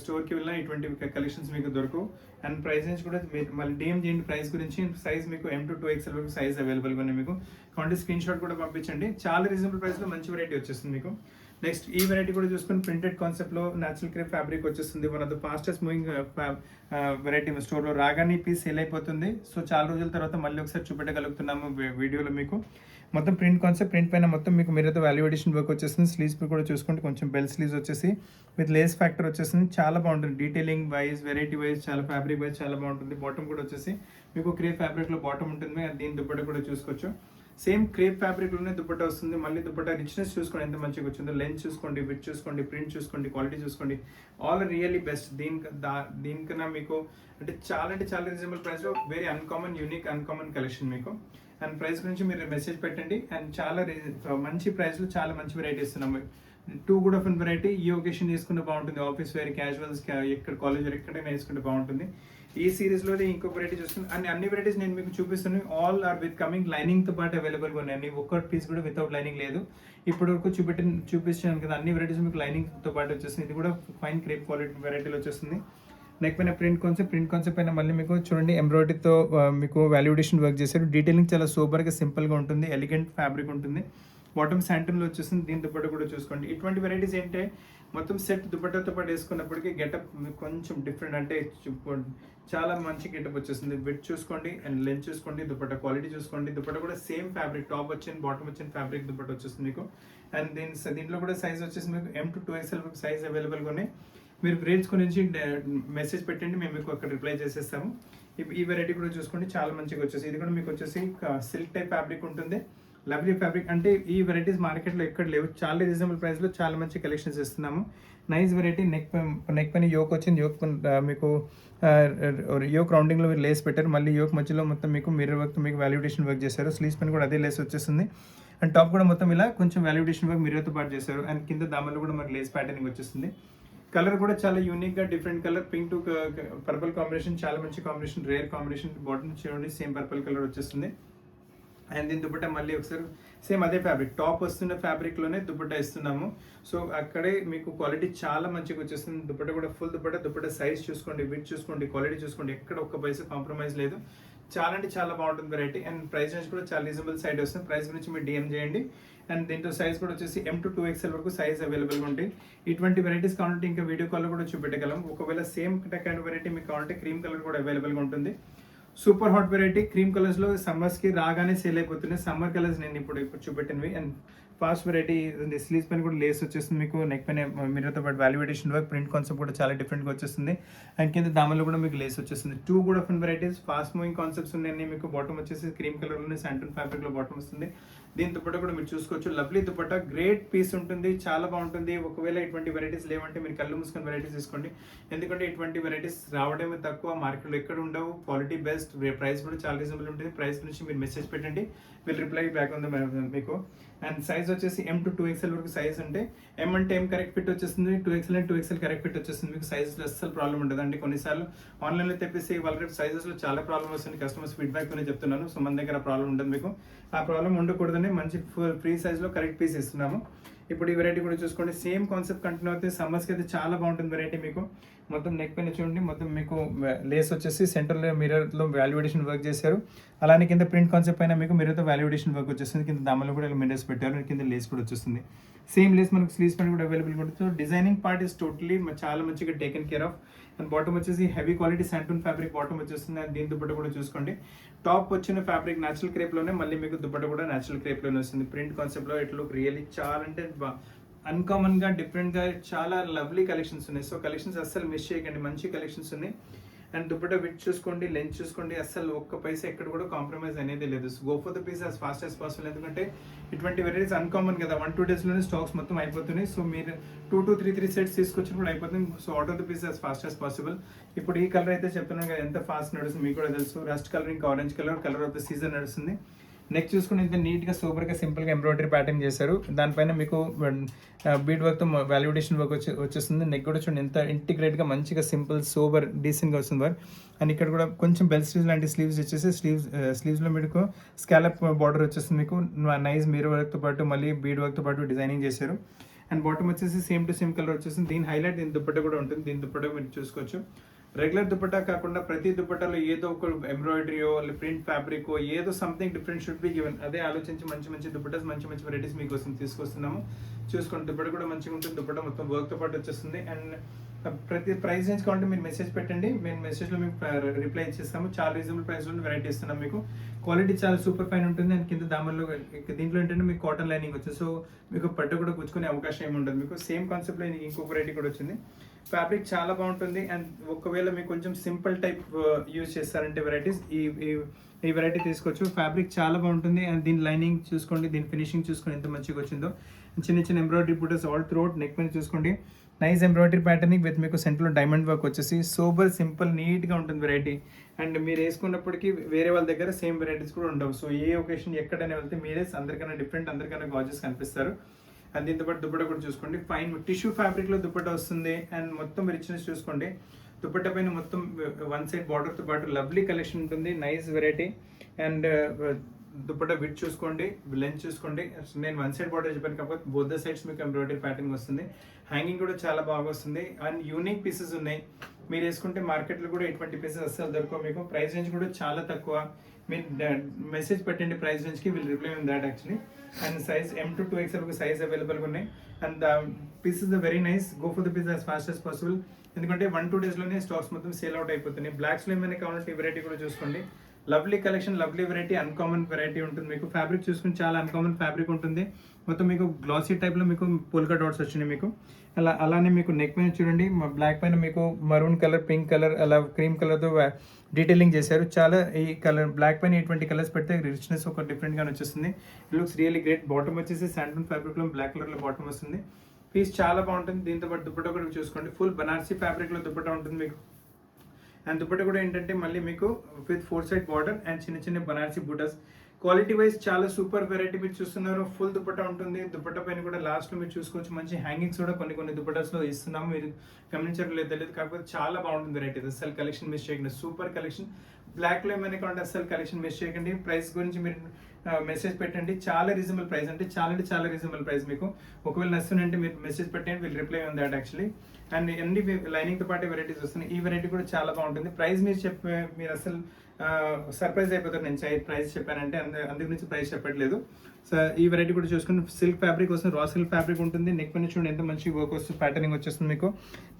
స్టోర్కి వెళ్ళినా ఇటువంటి కలెక్షన్స్ మీకు దొరకవు. అండ్ ప్రైస్ నుంచి కూడా మీరు మళ్ళీ డిఎం చేయండి ప్రైస్ గురించి. సైజ్ మీకు M to 2XL వరకు సైజ్ అవైలబుల్గా ఉన్నాయి మీకు. కావాలంటే స్క్రీన్ షాట్ కూడా పంపించండి. చాలా రీజనబుల్ ప్రైస్లో మంచి వెరైటీ వచ్చేస్తుంది మీకు. నెక్స్ట్ ఈ వెరైటీ కూడా చూసుకొని ప్రింటెడ్ కాన్సెప్ట్లో న్యాచురల్ క్రేప్ ఫ్యాబ్రిక్ వచ్చేస్తుంది. One of the fastest moving variety స్టోర్లో రాగానే పీస్ సేల్ అయిపోతుంది. సో చాలా రోజుల తర్వాత మళ్ళీ ఒకసారి చూపెట్టగలుగుతున్నాము వీడియోలో మీకు. మొత్తం ప్రింట్ కాన్సెప్ట్, ప్రింట్ పైన మొత్తం మీకు మీరైతే వాల్యుయేషన్ వర్క్ వచ్చేస్తుంది. స్లీవ్స్ కూడా చూసుకుంటే కొంచెం బెల్ స్లీవ్స్ వచ్చేసి విత్ లేస్ ఫ్యాక్టర్ వచ్చేసింది. చాలా బాగుంటుంది, డీటెయిలింగ్ వైజ్, వెరైటీ వైజ్, చాలా ఫ్యాబ్రిక్ వైజ్ చాలా బాగుంటుంది. బాటమ్ కూడా వచ్చేసి మీకు క్రేప్ ఫ్యాబ్రిక్లో బాటమ్ ఉంటుంది. దీని దుప్పట కూడా చూసుకోవచ్చు. సేమ్ క్రేప్ ఫ్యాబ్రిక్లోనే దుప్పట వస్తుంది. మళ్ళీ దుప్పట రిచ్నెస్ చూసుకోండి ఎంత మంచిగా వచ్చిందో. లెంత్ చూసుకోండి, విడ్త్ చూసుకోండి, ప్రింట్ చూసుకోండి, క్వాలిటీ చూసుకోండి, ఆల్ రియల్లీ బెస్ట్. దీనికన్నా మీకు అంటే చాలా రీజనబుల్ ప్రైస్లో very uncommon, unique, uncommon collection మీకు. అండ్ ప్రైస్ గురించి మీరు మెసేజ్ పెట్టండి. అండ్ చాలా మంచి ప్రైస్లో చాలా మంచి వెరైటీ ఇస్తున్నాము. Too good of an variety. ఈ ఒకేషన్ తీసుకుంటే బాగుంటుంది, ఆఫీస్ వేర్, క్యాజువల్స్, ఎక్కడ కాలేజ్ వేర్ ఎక్కడైనా వేసుకుంటే బాగుంటుంది. ఈ సిరీస్లో ఇంకొక వెరైటీ చూస్తుంది. అన్ని వెరైటీస్ నేను మీకు చూపిస్తున్నాను. ఆల్ ఆర్ విత్ కమింగ్ లైనింగ్తో పాటు అవైలబుల్గా ఉన్నాయి. ఒక్క పీస్ కూడా వితౌట్ లైనింగ్ లేదు. ఇప్పుడు వరకు చూపించాను కదా, అన్ని వెరైటీస్ మీకు లైనింగ్తో పాటు వచ్చేస్తుంది. ఇది కూడా ఫైన్ క్రేప్ క్వాలిటీ వెరైటీలో వచ్చేస్తుంది. నెక్ పైన ప్రింట్ కాన్సెప్ట్ పైన మళ్ళీ మీకు చూడండి ఎంబ్రాయిడరీతో మీకు వాల్యుయేషన్ వర్క్ చేశారు. డీటెయిలింగ్ చాలా సూపర్గా సింపుల్గా ఉంటుంది, ఎలిగెంట్ ఫ్యాబ్రిక్ ఉంటుంది. బాటమ్ శాంటన్లో వచ్చేస్తుంది. దీని దుప్పట కూడా చూసుకోండి. ఇటువంటి వెరైటీస్ ఏంటంటే మొత్తం సెట్ దుప్పటతో పాటు వేసుకున్నప్పటికీ గెటప్ కొంచెం డిఫరెంట్, అంటే చాలా మంచి గెటప్ వచ్చేస్తుంది. విడ్త్ చూసుకోండి అండ్ లెంత్ చూసుకోండి, దుప్పట క్వాలిటీ చూసుకోండి. దుప్పట కూడా సేమ్ ఫ్యాబ్రిక్, టాప్ వచ్చిన బాటమ్ వచ్చిన ఫ్యాబ్రిక్ దుప్పట వచ్చేస్తుంది మీకు. అండ్ దీంట్లో కూడా సైజ్ వచ్చేసి మీకు M to 2XL సైజ్ అవైలబుల్గా ఉన్నాయి. మీరు రేట్స్ గురించి మెసేజ్ పెట్టండి, మేము మీకు అక్కడ రిప్లై చేసేస్తాము. ఈ వెరైటీ కూడా చూసుకోండి, చాలా మంచిగా వచ్చేసి. ఇది కూడా మీకు వచ్చేసి సిల్క్ టైప్ ఫ్యాబ్రిక్ ఉంటుంది, లవ్లీ ఫ్యాబ్రిక్. అంటే ఈ వెరైటీస్ మార్కెట్లో ఎక్కడ లేవు. చాలా రీజనబుల్ ప్రైస్లో చాలా మంచి కలెక్షన్స్ ఇస్తున్నాము. Nice variety. నెక్ పైన యోక్ వచ్చింది. యోక్ మీకు యోక్ రౌండింగ్లో మీరు లేస్ పెట్టారు. మళ్ళీ యోక్ మధ్యలో మొత్తం మీకు మిర్రర్ వర్క్, మీకు వాల్యుయేషన్ వర్క్ చేశారు. స్లీవ్స్ పైన కూడా అదే లేస్ వచ్చేస్తుంది. అండ్ టాప్ కూడా మొత్తం ఇలా కొంచెం వాల్యుయేషన్ వర్క్ మిర్రర్తో పాటు చేశారు. అండ్ కింద దామల్లో కూడా మనకి లేస్ ప్యాటర్నింగ్ వచ్చేస్తుంది. కలర్ కూడా చాలా యూనిక్గా different colour, pink to purple combination, చాలా మంచి కాంబినేషన్, రేర్ కాంబినేషన్. బాటమ్ చూడండి సేమ్ పర్పుల్ కలర్ వచ్చేస్తుంది. అండ్ దీని దుపట్ట మళ్ళీ ఒకసారి సేమ్ అదే ఫ్యాబ్రిక్, టాప్ వస్తున్న ఫ్యాబ్రిక్లోనే దుపట్ట ఇస్తున్నాము. సో అక్కడే మీకు క్వాలిటీ చాలా మంచిగా వచ్చేస్తుంది. దుపట్ట కూడా ఫుల్ దుపట్ట సైజ్ చూసుకోండి, విడ్త్ చూసుకోండి, క్వాలిటీ చూసుకోండి, ఎక్కడ ఒక్క పైసా కాంప్రమైజ్ లేదు. చాలా అంటే చాలా బాగుంటుంది వెరైటీ. అండ్ ప్రైస్ నుంచి కూడా చాలా రీజనబుల్ సైడ్ వస్తుంది. ప్రైస్ గురించి మీరు డిఎం చేయండి. అండ్ దీంట్లో సైజ్ కూడా వచ్చేసి M to 2XL వరకు సైజ్ అవైలబుల్గా ఉంటాయి. ఇటువంటి వెరైటీస్ కావాలంటే ఇంకా వీడియో కాల్లో కూడా చూపెట్టగలం. ఒకవేళ సేమ్ కైండ్ వెరైటీ మీకు కావాలంటే క్రీమ్ కలర్ కూడా అవైలబుల్గా ఉంటుంది. సూపర్ హాట్ వెరైటీ, క్రీమ్ కలర్స్లో సమ్మర్స్కి రాగానే సేల్ అయిపోతున్నాయి. సమ్మర్ కలర్స్ నేను ఇప్పుడు చూపెట్టినవి. And fast variety. స్లీవ్స్ పైన కూడా లేస్ వచ్చేస్తుంది మీకు. నెక్ పైన మిర్రర్తో పాటు వాల్యుయేషన్ వర్క్, ప్రింట్ కాన్సెప్ట్ కూడా చాలా డిఫరెంట్గా వచ్చేస్తుంది. అండ్ కింద దామల్లో కూడా మీకు లేస్ వచ్చేస్తుంది. టూ కూడా of varieties, fast moving concepts ఉన్నాయి మీకు. బాటమ్ వచ్చేసి క్రీమ్ కలర్లోనే శాంటన్ ఫ్యాబ్రిక్లో బాటమ్ వస్తుంది. దీని దుపట్ట కూడా మీరు చూసుకోవచ్చు. లవ్లీ దుపట్ట, గ్రేట్ పీస్ ఉంటుంది, చాలా బాగుంటుంది. ఒకవేళ ఇటువంటి వెరైటీస్ లేవంటే మీరు కళ్ళు మూసుకొని వెరైటీస్ తీసుకోండి. ఎందుకంటే ఇటువంటి వెరైటీస్ రావడమే తక్కువ, మార్కెట్లో ఎక్కడ ఉండవు. క్వాలిటీ బెస్ట్, ప్రైస్ కూడా చాలా రీజనబుల్ ఉంటుంది. ప్రైస్ గురించి మీరు మెసేజ్ పెట్టండి, వీళ్ళు రిప్లై బ్యాక్ ఉంది మీకు. అండ్ సైజ్ వచ్చేసి M to 2XL వరకు సైజ్ ఉంటే, M అంటే M కరెక్ట్ ఫిట్ వచ్చేస్తుంది, 2XL అంటే 2XL కరెక్ట్ ఫిట్ వచ్చేస్తుంది. మీకు సైజెస్లో అస్సలు ప్రాబ్లం ఉండదు. అంటే కొన్నిసార్లు ఆన్లైన్లో తెప్పిస్తే వాళ్ళ రేపు సైజెస్లో చాలా ప్రాబ్లం వస్తుంది. కస్టమర్స్ ఫీడ్బ్యాక్తోనే చెప్తున్నాను. సో మన దగ్గర ప్రాబ్లం ఉండదు మీకు. ఆ ప్రాబ్లం ఉండకూడదని మంచి ఫ్రీ సైజ్లో కరెక్ట్ పీస్ ఇస్తున్నాము. ఇప్పుడు ఈ వెరైటీ కూడా చూసుకోండి. సేమ్ కాన్సెప్ట్ కంటిన్యూ అవుతుంది. సమ్మర్స్కి అయితే చాలా బాగుంటుంది వెరైటీ మీకు. మొత్తం నెక్ పైన చూడండి, మొత్తం మీకు లేస్ వచ్చేసి సెంటర్లో మిర్రర్లో వాల్యుయేషన్ వర్క్ చేశారు. అలానే కింద ప్రింట్ కాన్సెప్ట్ పైన మీకు మిర్రర్తో వాల్యుయేషన్ వర్క్ వచ్చేస్తుంది. కింద దామలో కూడా మిర్రర్స్ పెట్టారు. కింద లేస్ కూడా వచ్చేస్తుంది. సేమ్ లేస్ మనకు స్లీవ్స్ పైన కూడా అవైలబుల్గా ఉంటుంది. So designing part is totally చాలా మంచిగా taken care of. And bottom వచ్చేసి heavy quality shantoon fabric bottom వచ్చేస్తుంది. అండ్ దీని దుపట్ట కూడా చూసుకోండి. టాప్ వచ్చిన ఫ్యాబ్రిక్ న్యాచురల్ క్రేప్లోనే, మళ్ళీ మీకు దుపట్ట కూడా న్యాచురల్ క్రేప్లోనే వస్తుంది. ప్రింట్ కాన్సెప్ట్లో ఇట్ లుక్ రియల్లీ చాలా అంటే అన్కామన్గా, డిఫరెంట్గా చాలా లవ్లీ కలెక్షన్స్ ఉన్నాయి. సో కలెక్షన్స్ అస్సలు మిస్ చేయకండి, మంచి కలెక్షన్స్ ఉన్నాయి. అండ్ దుపట్ట విడ్త్ చూసుకోండి, లెంత్ చూసుకోండి, అస్సలు ఒక్క పైసా ఎక్కడ కూడా కాంప్రమైజ్ అనేది లేదు. Go for the piece as fast as possible. ఎందుకంటే ఇటువంటి వెరైటీస్ అన్కామన్ కదా, 1-2 డేస్లోనే స్టాక్స్ మొత్తం అయిపోతున్నాయి. సో మీరు 2 to 3 సెట్స్ తీసుకొచ్చిన కూడా అయిపోతుంది. So order the piece as fast as possible. ఇప్పుడు ఈ కలర్ అయితే చెప్తున్నాను కదా ఎంత ఫాస్ట్ నడుస్తుంది మీకు కూడా తెలుసు. రస్ట్ కలర్ ఇంకా orange colour of the season నడుస్తుంది. నెక్ చూసుకుని ఇంత నీట్గా సూపర్గా సింపుల్గా ఎంబ్రాయిడరీ ప్యాటర్న్ చేశారు. దానిపైన మీకు బీడ్ వర్క్తో వాల్యుడేషన్ వర్క్ వచ్చేస్తుంది. నెక్ కూడా చూడండి ఎంత ఇంటిగ్రేట్గా మంచిగా సింపుల్ సూపర్ డీసెంట్గా వస్తుంది వర్క్. అండ్ ఇక్కడ కూడా కొంచెం బెల్ స్లీవ్స్ లాంటి స్లీవ్స్ వచ్చేసి స్లీవ్స్లో మీకు స్కాలప్ బార్డర్ వచ్చేస్తుంది. మీకు నైస్ మీరర్ వర్క్తో పాటు మళ్ళీ బీడ్ వర్క్తో పాటు డిజైనింగ్ చేశారు. అండ్ బాటమ్ వచ్చేసి సేమ్ టు సేమ్ కలర్ వచ్చేసింది. దీని హైలైట్ దీని దుపట్టా కూడా ఉంటుంది. దీని దుపట్టా మీరు చూసుకోవచ్చు. రెగ్యులర్ దుపట్టా కాకుండా ప్రతి దుపట్టాలో ఏదో ఒక ఎంబ్రాయిడరీయో ప్రింట్ ఫ్యాబ్రిక్ ఏదో something different should be given. అదే ఆలోచించి మంచి మంచి దుపట్టాస్ మంచి మంచి వెరైటీస్ మీకోసం తీసుకొస్తున్నాము. చూసుకోండి, దుపట్టా కూడా మంచిగా ఉంటుంది. దుపట్టా మొత్తం వర్క్తో పాటు వచ్చేస్తుంది. అండ్ ప్రతి ప్రైస్ రేంజ్ కావాలంటే మీరు మెసేజ్ పెట్టండి, మేము మెసేజ్లో మీకు రిప్లై ఇచ్చేస్తాము. చాలా రీజనబుల్ ప్రైస్లో వెరైటీ ఇస్తున్నాం మీకు. క్వాలిటీ చాలా సూపర్ ఫైన్ ఉంటుంది. అండ్ కింద దామల్లో దీంట్లో ఏంటంటే మీకు కాటన్ లైనింగ్ వచ్చింది. సో మీకు పట్టు కూడా గుచ్చుకునే అవకాశం ఏమి ఉండదు. మీకు సేమ్ కాన్సెప్ట్లో ఇంకొక వెరైటీ కూడా వచ్చింది. ఫ్యాబ్రిక్ చాలా బాగుంటుంది. అండ్ ఒకవేళ మీకు కొంచెం సింపుల్ టైప్ యూజ్ చేస్తారంటే వెరైటీస్ ఈ వెరైటీ తీసుకోవచ్చు. ఫ్యాబ్రిక్ చాలా బాగుంటుంది. అండ్ దీని లైనింగ్ చూసుకోండి, దీని ఫినిషింగ్ చూసుకోండి ఎంత మంచిగా వచ్చిందో. చిన్న చిన్న ఎంబ్రాయిడరీ బూటస్ ఆల్ త్రూఅవుట్ నెక్ పైన చూసుకోండి. నైస్ ఎంబ్రాయిడరీ ప్యాటర్నింగ్ విత్ మీకు సెంటర్లో డైమండ్ వర్క్ వచ్చేసి సూపర్ సింపుల్ నీట్గా ఉంటుంది వెరైటీ. అండ్ మీరు వేసుకున్నప్పటికీ వేరే వాళ్ళ దగ్గర సేమ్ వెరైటీస్ కూడా ఉండవు. సో ఏ ఒకేషన్ ఎక్కడైనా వెళ్తే మీరే అందరికన్నా డిఫరెంట్, అందరికన్నా గాజెస్ కనిపిస్తారు. అండ్ దీంతో పాటు దుపట్టా కూడా చూసుకోండి. ఫైన్ టిష్యూ ఫ్యాబ్రిక్లో దుపట్టా వస్తుంది. అండ్ మొత్తం రిచ్నెస్ చూసుకోండి. దుపట్టా పైన మొత్తం వన్ సైడ్ బార్డర్తో పాటు లవ్లీ కలెక్షన్ ఉంటుంది. Nice variety. అండ్ దుపట్టా విడ్ చూసుకోండి, లెంత్ చూసుకోండి. నేను వన్ సైడ్ బార్డర్ చెప్పాను కాబట్టి బోత్ ద సైడ్స్ మీకు ఎంబ్రాయిడరీ ప్యాటర్న్ వస్తుంది. హ్యాంగింగ్ కూడా చాలా బాగా వస్తుంది. అండ్ యూనిక్ పీసెస్ ఉన్నాయి. మీరు వేసుకుంటే మార్కెట్లో కూడా ఎటువంటి పీసెస్ అస్సలు దొరకవు మీకు. ప్రైస్ రేంజ్ కూడా చాలా తక్కువ. మీరు మెసేజ్ పెట్టండి ప్రైస్ రేంజ్కి, will reply on that actually. And size M to 2XL size అవైలబుల్గా ఉన్నాయి. And pieces are very nice. Go for the piece as fast as possible. ఎందుకంటే 1-2 డేస్లోనే స్టాక్స్ మొత్తం సేల్ అవుట్ అయిపోతున్నాయి. బ్లాక్స్లో ఏమైనా కావాలంటే ఈ వెరైటీ కూడా చూసుకోండి. Lovely collection, lovely variety, uncommon variety ఉంటుంది. మీకు ఫ్యాబ్రిక్ చూసుకుని చాలా అన్కామన్ ఫ్యాబ్రిక్ ఉంటుంది. మొత్తం మీకు గ్లాసీ టైప్లో మీకు పోల్కా డాట్స్ వచ్చినాయి మీకు. అలానే మీకు నెక్ పైన చూడండి, బ్లాక్ పైన మీకు మరూన్ కలర్, పింక్ కలర్, అలా క్రీమ్ కలర్తో డీటెయిలింగ్ చేశారు. చాలా ఈ కలర్ బ్లాక్ పైన ఇటువంటి కలర్స్ పెడితే రిచ్నెస్ ఒక డిఫరెంట్గానే వచ్చేస్తుంది. It looks really great. Bottom వచ్చేసి శాండన్ ఫ్యాబ్రిక్లో బ్లాక్ కలర్లో బాటమ్ వస్తుంది. పీస్ చాలా బాగుంటుంది. దీంతో పాటు దుపట్టా కూడా చూసుకోండి. ఫుల్ బనారసీ ఫ్యాబ్రిక్లో దుపట్టా ఉంటుంది మీకు. అండ్ దుపట్టా కూడా ఏంటంటే మళ్ళీ మీకు విత్ 4 సైడ్ బార్డర్ అండ్ చిన్న చిన్న బనారసీ బూటాస్. క్వాలిటీ వైజ్ చాలా సూపర్ వెరైటీ మీరు చూస్తున్నారు. ఫుల్ దుపట్టా ఉంటుంది. దుపట్టా పైన కూడా లాస్ట్లో మీరు చూసుకోవచ్చు మంచి హ్యాంగింగ్స్ కూడా కొన్ని దుపట్టాస్లో ఇస్తున్నాము. మీరు గమనించడం లేదు తెలియదు, కాకపోతే చాలా బాగుంటుంది వెరైటీ. అసలు కలెక్షన్ మిస్ చేయకండి. Super collection. బ్లాక్లో ఏమైనా కావాలంటే అసలు కలెక్షన్ మిస్ చేయకండి. ప్రైస్ గురించి మీరు మెసేజ్ పెట్టండి. చాలా రీజనబుల్ ప్రైస్, అంటే చాలా రీజనబుల్ ప్రైస్ మీకు. ఒకవేళ నచ్చునంటే మీరు మెసేజ్ పెట్టండి, will reply on that actually. And అన్ని లైనింగ్తో పాటు వెరైటీస్ వస్తున్నాయి. ఈ వెరైటీ కూడా చాలా బాగుంటుంది. ప్రైస్ మీరు అసలు సర్ప్రైజ్ అయిపోతారు. నేను ప్రైస్ చెప్పానంటే అందుకు నుంచి ప్రైస్ చెప్పట్లేదు. సో ఈ వెరైటీ కూడా చూసుకుని సిల్క్ ఫ్యాబ్రిక్ వస్తుంది. రా సిల్క్ ఫ్యాబ్రిక్ ఉంటుంది. నెక్ పైన చూడండి ఎంత మంచి వర్క్ వస్తుంది, ప్యాటర్నింగ్ వచ్చేస్తుంది మీకు.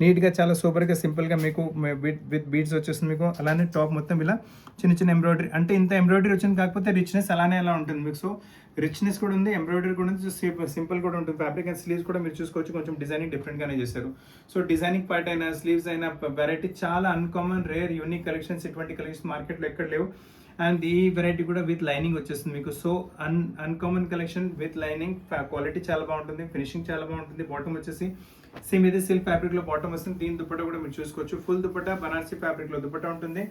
నీట్గా చాలా సూపర్గా సింపుల్గా మీకు విత్ బీడ్స్ వచ్చేస్తుంది మీకు. అలానే టాప్ మొత్తం ఇలా చిన్న చిన్న ఎంబ్రాయిడరీ, అంటే ఇంత ఎంబ్రాయిడరీ వచ్చింది, కాకపోతే రిచ్నెస్ అలానే అలా ఉంటుంది మీకు. సో రిచ్నెస్ కూడా ఉంది, ఎంబ్రాయిడరీ కూడా ఉంది, సింపుల్ కూడా ఉంటుంది ఫ్యాబ్రిక్. అండ్ స్లీవ్స్ కూడా మీరు చూసుకోవచ్చు, కొంచెం డిజైనింగ్ డిఫరెంట్గానే చేశారు. సో డిజైనింగ్ పార్ట్ అయినా స్లీవ్స్ అయినా వెరైటీ చాలా అన్కామన్, రేర్, యూనిక్ కలెక్షన్స్. ఇటువంటి కలెక్షన్స్ మార్కెట్లో ఎక్కడ లేవు. అండ్ ఈ వెరైటీ కూడా విత్ లైనింగ్ వచ్చేస్తుంది మీకు. So uncommon collection with lining. Quality చాలా బాగుంటుంది, ఫినిషింగ్ చాలా బాగుంటుంది. బాటమ్ వచ్చేసి సేమ్ ఇదే సిల్క్ ఫ్యాబ్రిక్లో బాటమ్ వస్తుంది. దీని దుపట్టా కూడా మీరు చూసుకోవచ్చు. ఫుల్ దుపట్టా బనారసీ ఫ్యాబ్రిక్లో దుపట్టా ఉంటుంది.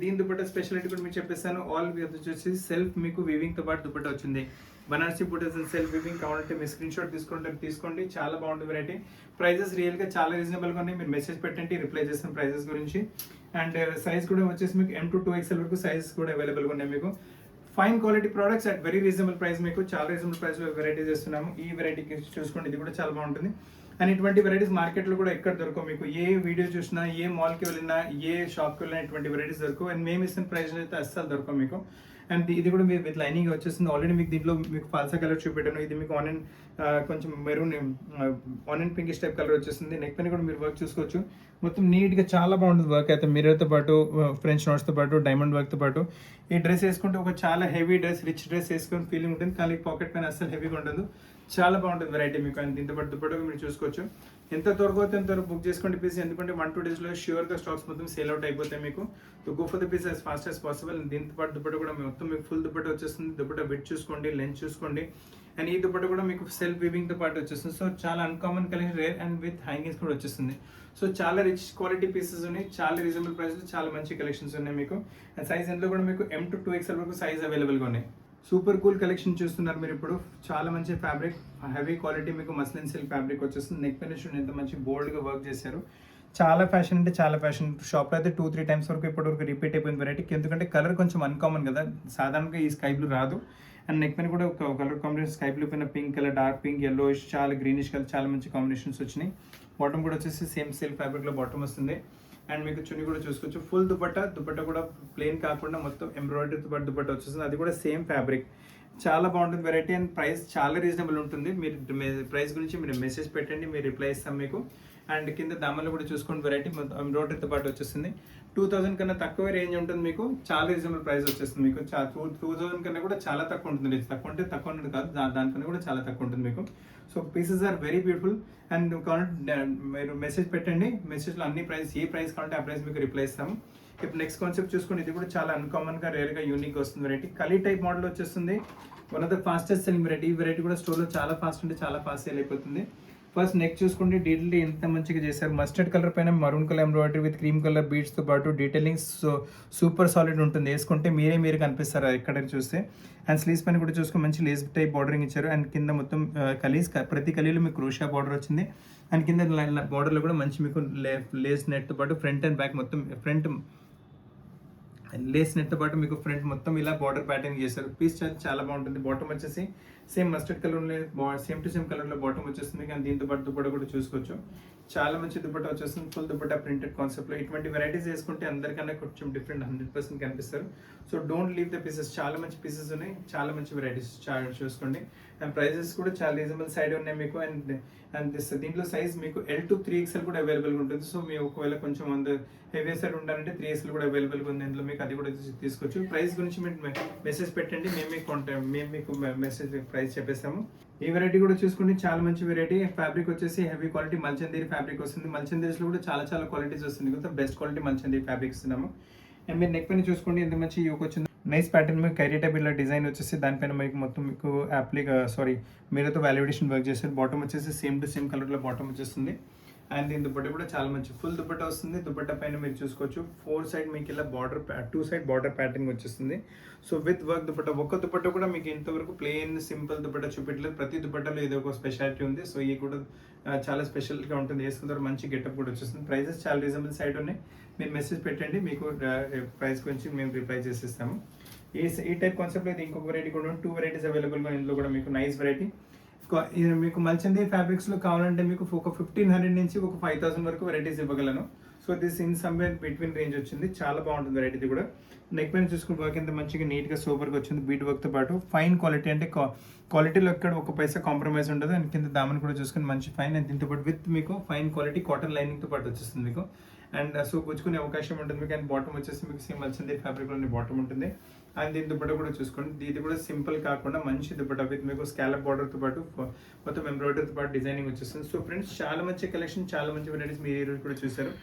దీని దుపట్టా స్పెషాలిటీ కూడా మీకు చెప్పేస్తాను. ఆల్ వచ్చేసి సెల్ఫ్ మీకు వీవింగ్తో పాటు దుపట్టా వచ్చింది. బనారసీ బూటాస్ సెల్ఫ్ వీవింగ్ కావాలంటే మీరు స్క్రీన్ షాట్ తీసుకోండి. చాలా బాగుంటుంది వెరైటీ. ప్రైజెస్ రియల్గా చాలా రీజనబుల్గా ఉన్నాయి. మీరు మెసేజ్ పెట్టండి, రిప్లై చేస్తాం ప్రైజెస్ గురించి. అండ్ సైజ్ కూడా వచ్చేసి మీకు M to 2XL వరకు సైజ్ కూడా అవైలబుల్గా ఉన్నాయి మీకు. Fine quality products at very reasonable price. మీకు చాలా రీజనబుల్ ప్రైస్లో వెరైటీస్ ఇస్తున్నాము. ఈ వెరైటీకి చూసుకోండి, ఇది కూడా చాలా బాగుంటుంది. అండ్ ఇటువంటి వెరైటీస్ మార్కెట్లో కూడా ఎక్కడ దొరకవు మీకు. ఏ వీడియో చూసినా, ఏ మాల్కి వెళ్ళినా, ఏ షాప్కి వెళ్ళినా ఇటువంటి వెరైటీస్ దొరకవు. అండ్ మేము ఇస్తున్న ప్రైస్ అయితే అస్సలు దొరకవు మీకు. అండ్ ఇది కూడా మీరు విత్ లైనింగ్ వచ్చేస్తుంది. ఆల్రెడీ మీకు దీంట్లో మీకు ఫాల్సా కలర్ చూపెట్టాను. ఇది మీకు ఆనియన్ కొంచెం maroon onion pinkish type colour వచ్చేస్తుంది. నెక్ పైన కూడా మీరు వర్క్ చూసుకోవచ్చు. మొత్తం నీట్గా చాలా బాగుంటుంది వర్క్ అయితే. మిర్రర్తో పాటు ఫ్రెంచ్ నోట్స్తో పాటు డైమండ్ వర్క్తో పాటు ఈ డ్రెస్ వేసుకుంటే ఒక చాలా హెవీ డ్రెస్, రిచ్ డ్రెస్ వేసుకొని ఫీలింగ్ ఉంటుంది. కానీ పాకెట్ పైన అస్సలు హెవీగా ఉండదు. చాలా బాగుంటుంది వెరైటీ మీకు. అండ్ దీంతో పాటు దుపట్టా మీరు చూసుకోవచ్చు. ఎంత త్వరగా ఎంత బుక్ చేసుకోండి పీస్. ఎందుకంటే 1-2 డేస్లో ష్యూర్గా స్టాక్స్ మొత్తం సేల్ అవుట్ అయిపోతాయి మీకు. So go for the piece as fast as possible. దీంతో పాటు దుపట్టా కూడా మొత్తం మీకు ఫుల్ దుపట్టా వచ్చేస్తుంది. దుపట్టా విడ్ చూసుకోండి, లెంత్ చూసుకోండి. అండ్ ఈ దుపట్టా కూడా మీకు సెల్ఫ్ వీవింగ్తో పాటు వచ్చేస్తుంది. సో చాలా uncommon collection, rare and with hangings కూడా వచ్చేస్తుంది. సో చాలా రిచ్ క్వాలిటీ పీసెస్ ఉన్నాయి, చాలా రీజనబుల్ ప్రైస్లో చాలా మంచి కలెక్షన్స్ ఉన్నాయి మీకు. అండ్ సైజ్ ఎంతో కూడా మీకు M to 2XL వరకు సైజ్ అవైలబుల్గా ఉన్నాయి. సూపర్ కూల్ కలెక్షన్ చూస్తున్నారు మీరు ఇప్పుడు. చాలా మంచి ఫ్యాబ్రిక్, హెవీ క్వాలిటీ మీకు మస్లిన్ సిల్క్ ఫ్యాబ్రిక్ వచ్చేస్తుంది. నెక్ పైన చూడండి ఎంత మంచి బోల్డ్గా వర్క్ చేశారు. చాలా ఫ్యాషన్ అంటే చాలా ఫ్యాషన్. షాప్లో అయితే 2-3 టైమ్స్ వరకు ఇప్పటివరకు రిపీట్ అయిపోయింది వెరైటీకి, ఎందుకంటే కలర్ కొంచెం అన్కామన్ కదా, సాధారణంగా ఈ స్కై బ్లూ రాదు. అండ్ నెక్ పైన కూడా ఒక కలర్ కాంబినేషన్ స్కై బ్లూ పైన pink colour, dark pink, yellowish, చాలా గ్రీనిష్ కలర్, చాలా మంచి కాంబినేషన్స్ వచ్చినాయి. బాటమ్ కూడా వచ్చేసి సేమ్ సిల్క్ ఫ్యాబ్రిక్లో బాటమ్ వస్తుంది. అండ్ మీకు చున్నీ కూడా చూసుకోవచ్చు. ఫుల్ దుపట్టా కూడా ప్లెయిన్ కాకుండా మొత్తం ఎంబ్రాయిడరీతో పాటు దుపట్టా వచ్చేస్తుంది, అది కూడా సేమ్ ఫ్యాబ్రిక్. చాలా బాగుంటుంది వెరైటీ అండ్ ప్రైస్ చాలా రీజనబుల్ ఉంటుంది. మీరు ప్రైస్ గురించి మీరు మెసేజ్ పెట్టండి, మీరు రిప్లై ఇస్తాం మీకు. అండ్ కింద దామలు కూడా చూసుకోండి, వెరైటీ మొత్తం ఎంబ్రాయిడరీతో పాటు వచ్చేస్తుంది. 2000 కన్నా తక్కువ రేంజ్ ఉంటుంది మీకు, చాలా రీజనబుల్ ప్రైస్ వచ్చేస్తుంది మీకు. 2000 కన్నా కూడా చాలా తక్కువ ఉంటుంది. తక్కువ అంటే తక్కువ ఉంటుంది కాదు, దానికన్నా కూడా చాలా తక్కువ ఉంటుంది మీకు. So pieces are very beautiful. And మీరు మెసేజ్ పెట్టండి, మెసేజ్లో అన్ని ప్రైస్, ఏ ప్రైస్ కావాలంటే ఆ ప్రైస్ మీకు రిప్లై ఇస్తాము. ఇప్పుడు నెక్స్ట్ కాన్సెప్ట్ చూసుకోండి, ఇది కూడా చాలా అన్కామన్గా, రేర్గా, యూనిక్గా వస్తుంది వెరైటీ. కలీ టైప్ మోడల్ వచ్చేస్తుంది. One of the fastest selling variety. ఈ వెరైటీ కూడా స్టోర్లో చాలా ఫాస్ట్ అంటే చాలా ఫాస్ట్ సేల్ అయిపోతుంది. ఫస్ట్ నెక్ చూసుకోండి, డీటెయిల్ ఎంత మంచిగా చేశారు. మస్టర్డ్ కలర్ పైన maroon colour embroidery with cream colour బీడ్స్తో పాటు డీటెయిలింగ్ సూపర్ సాలిడ్ ఉంటుంది. వేసుకుంటే మీరే కనిపిస్తారు ఎక్కడ చూస్తే. అండ్ స్లీవ్స్ పైన కూడా చూసుకుని మంచి లేస్ టైప్ బార్డరింగ్ ఇచ్చారు. అండ్ కింద మొత్తం ప్రతి కలీలో మీకు క్రోషియా బార్డర్ వచ్చింది. అండ్ కింద బార్డర్లో కూడా మంచి మీకు లేస్ నెట్తో పాటు ఫ్రంట్ అండ్ బ్యాక్ మొత్తం లేస్ నెట్తో పాటు మీకు ఫ్రంట్ మొత్తం ఇలా బార్డర్ ప్యాటర్న్ చేశారు. పీస్ చాలా బాగుంటుంది. బాటమ్ వచ్చేసి సేమ్ మస్టర్డ్ కలర్లో సేమ్ టు సేమ్ కలర్లో బాటమ్ వచ్చేస్తుంది. కానీ దీంతో పాటు దుపట్టా కూడా చూసుకోవచ్చు. చాలా మంచి దుపట్టా వచ్చేస్తుంది. ఫుల్ దుపట్టా ప్రింటెడ్ కాన్సెప్ట్లో ఇటువంటి వెరైటీస్ వేసుకుంటే అందరికన్నా కొంచెం డిఫరెంట్ 100% కనిపిస్తారు. So don't leave the pieces. చాలా మంచి పీసెస్ ఉన్నాయి, చాలా మంచి వెరైటీస్ చూసుకోండి. అండ్ ప్రైజెస్ కూడా చాలా రీజనబుల్ సైడ్ ఉన్నాయి మీకు. అండ్ దీంట్లో సైజ్ మీకు L to 3XL కూడా అవైలబుల్గా ఉంటుంది. సో మీరు ఒకవేళ కొంచెం హెవీ సైడ్ ఉండాలంటే 3XL కూడా అవైలబుల్గా ఉంది ఇందులో మీకు, అది కూడా తీసుకోవచ్చు. ప్రైస్ గురించి మీరు మెసేజ్ పెట్టండి, మేము మీకు మెసేజ్ ప్రైస్ చెప్పేస్తాము. ఈ వెరైటీ కూడా చూసుకుంటే చాలా మంచి వెరైటీ. ఫ్యాబ్రిక్ వచ్చేసి హెవీ క్వాలిటీ మల్చందేరి ఫ్యాబ్రిక్ వస్తుంది. మల్చందేరిలో కూడా చాలా క్వాలిటీస్ వస్తుంది కదా, బెస్ట్ క్వాలిటీ మల్చందేరి ఫ్యాబ్రిక్ ఇస్తున్నాము. అండ్ మీరు నెక్ పైన చూసుకోండి ఎంత మంచి యోక్ వచ్చింది. నైస్ ప్యాటర్న్ మీకు కైరీ టైప్ ఇలా డిజైన్ వచ్చేసి దానిపైన మీకు మొత్తం మీకు మీరుతో వాల్యుడేషన్ వర్క్ చేస్తారు. బాటమ్ వచ్చేసి సేమ్ టు సేమ్ కలర్లో బాటమ్ వచ్చేస్తుంది. అండ్ దీని దుపట్టా కూడా చాలా మంచి ఫుల్ దుపట్టా వస్తుంది. దుపట్టా పైన మీరు చూసుకోవచ్చు 4 సైడ్ మీకు ఇలా బార్డర్ 2 సైడ్ బార్డర్ ప్యాటర్న్ వచ్చేస్తుంది. So with work dupatta. ఒక్క దుపట్టా కూడా మీకు ఇంతవరకు ప్లెయిన్ సింపుల్ దుపట్టా చూపించలేదు. ప్రతి దుపట్టాలో ఏదో ఒక స్పెషాలిటీ ఉంది. సో ఇది కూడా చాలా స్పెషల్గా ఉంటుంది. వేసుకున్న మంచి గెటప్ కూడా వచ్చేస్తుంది. ప్రైజెస్ చాలా రీజనబుల్ సైడ్ ఉన్నాయి. మీరు మెసేజ్ పెట్టండి, మీకు ప్రైస్ గురించి మేము రిప్లై చేసేస్తాము. ఈ టైప్ కాన్సెప్ట్లో ఇది ఇంకొక వెరైటీ కూడా 2 వెరైటీస్ అవైలబుల్గా. ఇందులో కూడా మీకు నైస్ వెరైటీ. మీకు మల్చందేరి ఫ్యాబ్రిక్స్లో కావాలంటే మీకు ఒక 1500 నుంచి ఒక 5000 వరకు వెరైటీస్ ఇవ్వగలను. So this in somewhere between range వచ్చింది. చాలా బాగుంటుంది వెరైటీ కూడా. నెక్ పైన చూసుకుని వర్క్ ఎంత మంచిగా నీట్గా సూపర్గా వచ్చింది. బీట్ వర్క్తో పాటు ఫైన్ క్వాలిటీ, అంటే క్వాలిటీలో ఎక్కడ ఒక పైసా కాంప్రమైజ్ ఉండదు. అండ్ కింద దామని కూడా చూసుకుని మంచి ఫైన్. అండ్ దీంతో పాటు విత్ మీకు ఫైన్ క్వాలిటీ కాటన్ లైనింగ్తో పాటు వచ్చేస్తుంది మీకు. అండ్ సో గుచ్చుకునే అవకాశం ఉంటుంది మీకు. అండ్ బాటమ్ వచ్చేసి మీకు సేమ్ మల్చందేరి ఫ్యాబ్రిక్లోని బాటమ్ ఉంటుంది. అండ్ దీని దుపట్టా కూడా చూసుకోండి, ఇది కూడా సింపుల్ కాకుండా మంచి దుపట్టా విత్ మీకు స్కాలప్ బార్డర్తో పాటు మొత్తం ఎంబ్రాయిడరీతో పాటు డిజైనింగ్ వచ్చేస్తుంది. సో ఫ్రెండ్స్ చాలా మంచి కలెక్షన్, చాలా మంచి వెరైటీస్ మీరు ఈరోజు కూడా చూసారు.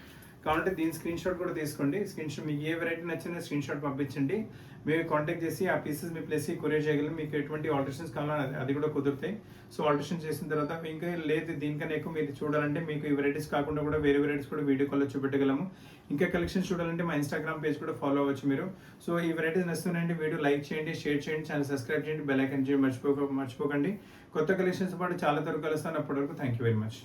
కావాలంటే దీని స్క్రీన్ షాట్ కూడా తీసుకోండి. స్క్రీన్ షాట్ మీకు ఏ వెరైటీ నచ్చిందో స్క్రీన్ షాట్ పంపించండి. మీరు కాంటాక్ట్ చేసి ఆ పీసెస్ మీ ప్లేస్ కొరియర్ చేయగలం. మీకు ఎటువంటి ఆల్టరేషన్స్ కావాలని అది కూడా కుదురుతాయి. సో ఆల్టరేషన్ చేసిన తర్వాత ఇంకా లేదు దీనికన్నా ఎక్కువ మీరు చూడాలంటే మీకు ఈ వెరైటీస్ కాకుండా కూడా వేరే వెరైటీస్ కూడా వీడియో కాల్లో చూపెట్టగలము. ఇంకా కలెక్షన్స్ చూడాలంటే మా ఇన్స్టాగ్రామ్ పేజ్ కూడా ఫాలో అవ్వచ్చు మీరు. సో ఈ వెరైటీస్ నచ్చుతున్నాయంటే వీడియో లైక్ చేయండి, షేర్ చేయండి, ఛానల్ సబ్స్క్రైబ్ చేయండి, బెల్ ఐకాన్ చేయండి మర్చిపోకండి. కొత్త కలెక్షన్స్ పాటు చాలా త్వరగా కలుస్తాను. అప్పటి వరకు థ్యాంక్ యూ వెరీ మచ్.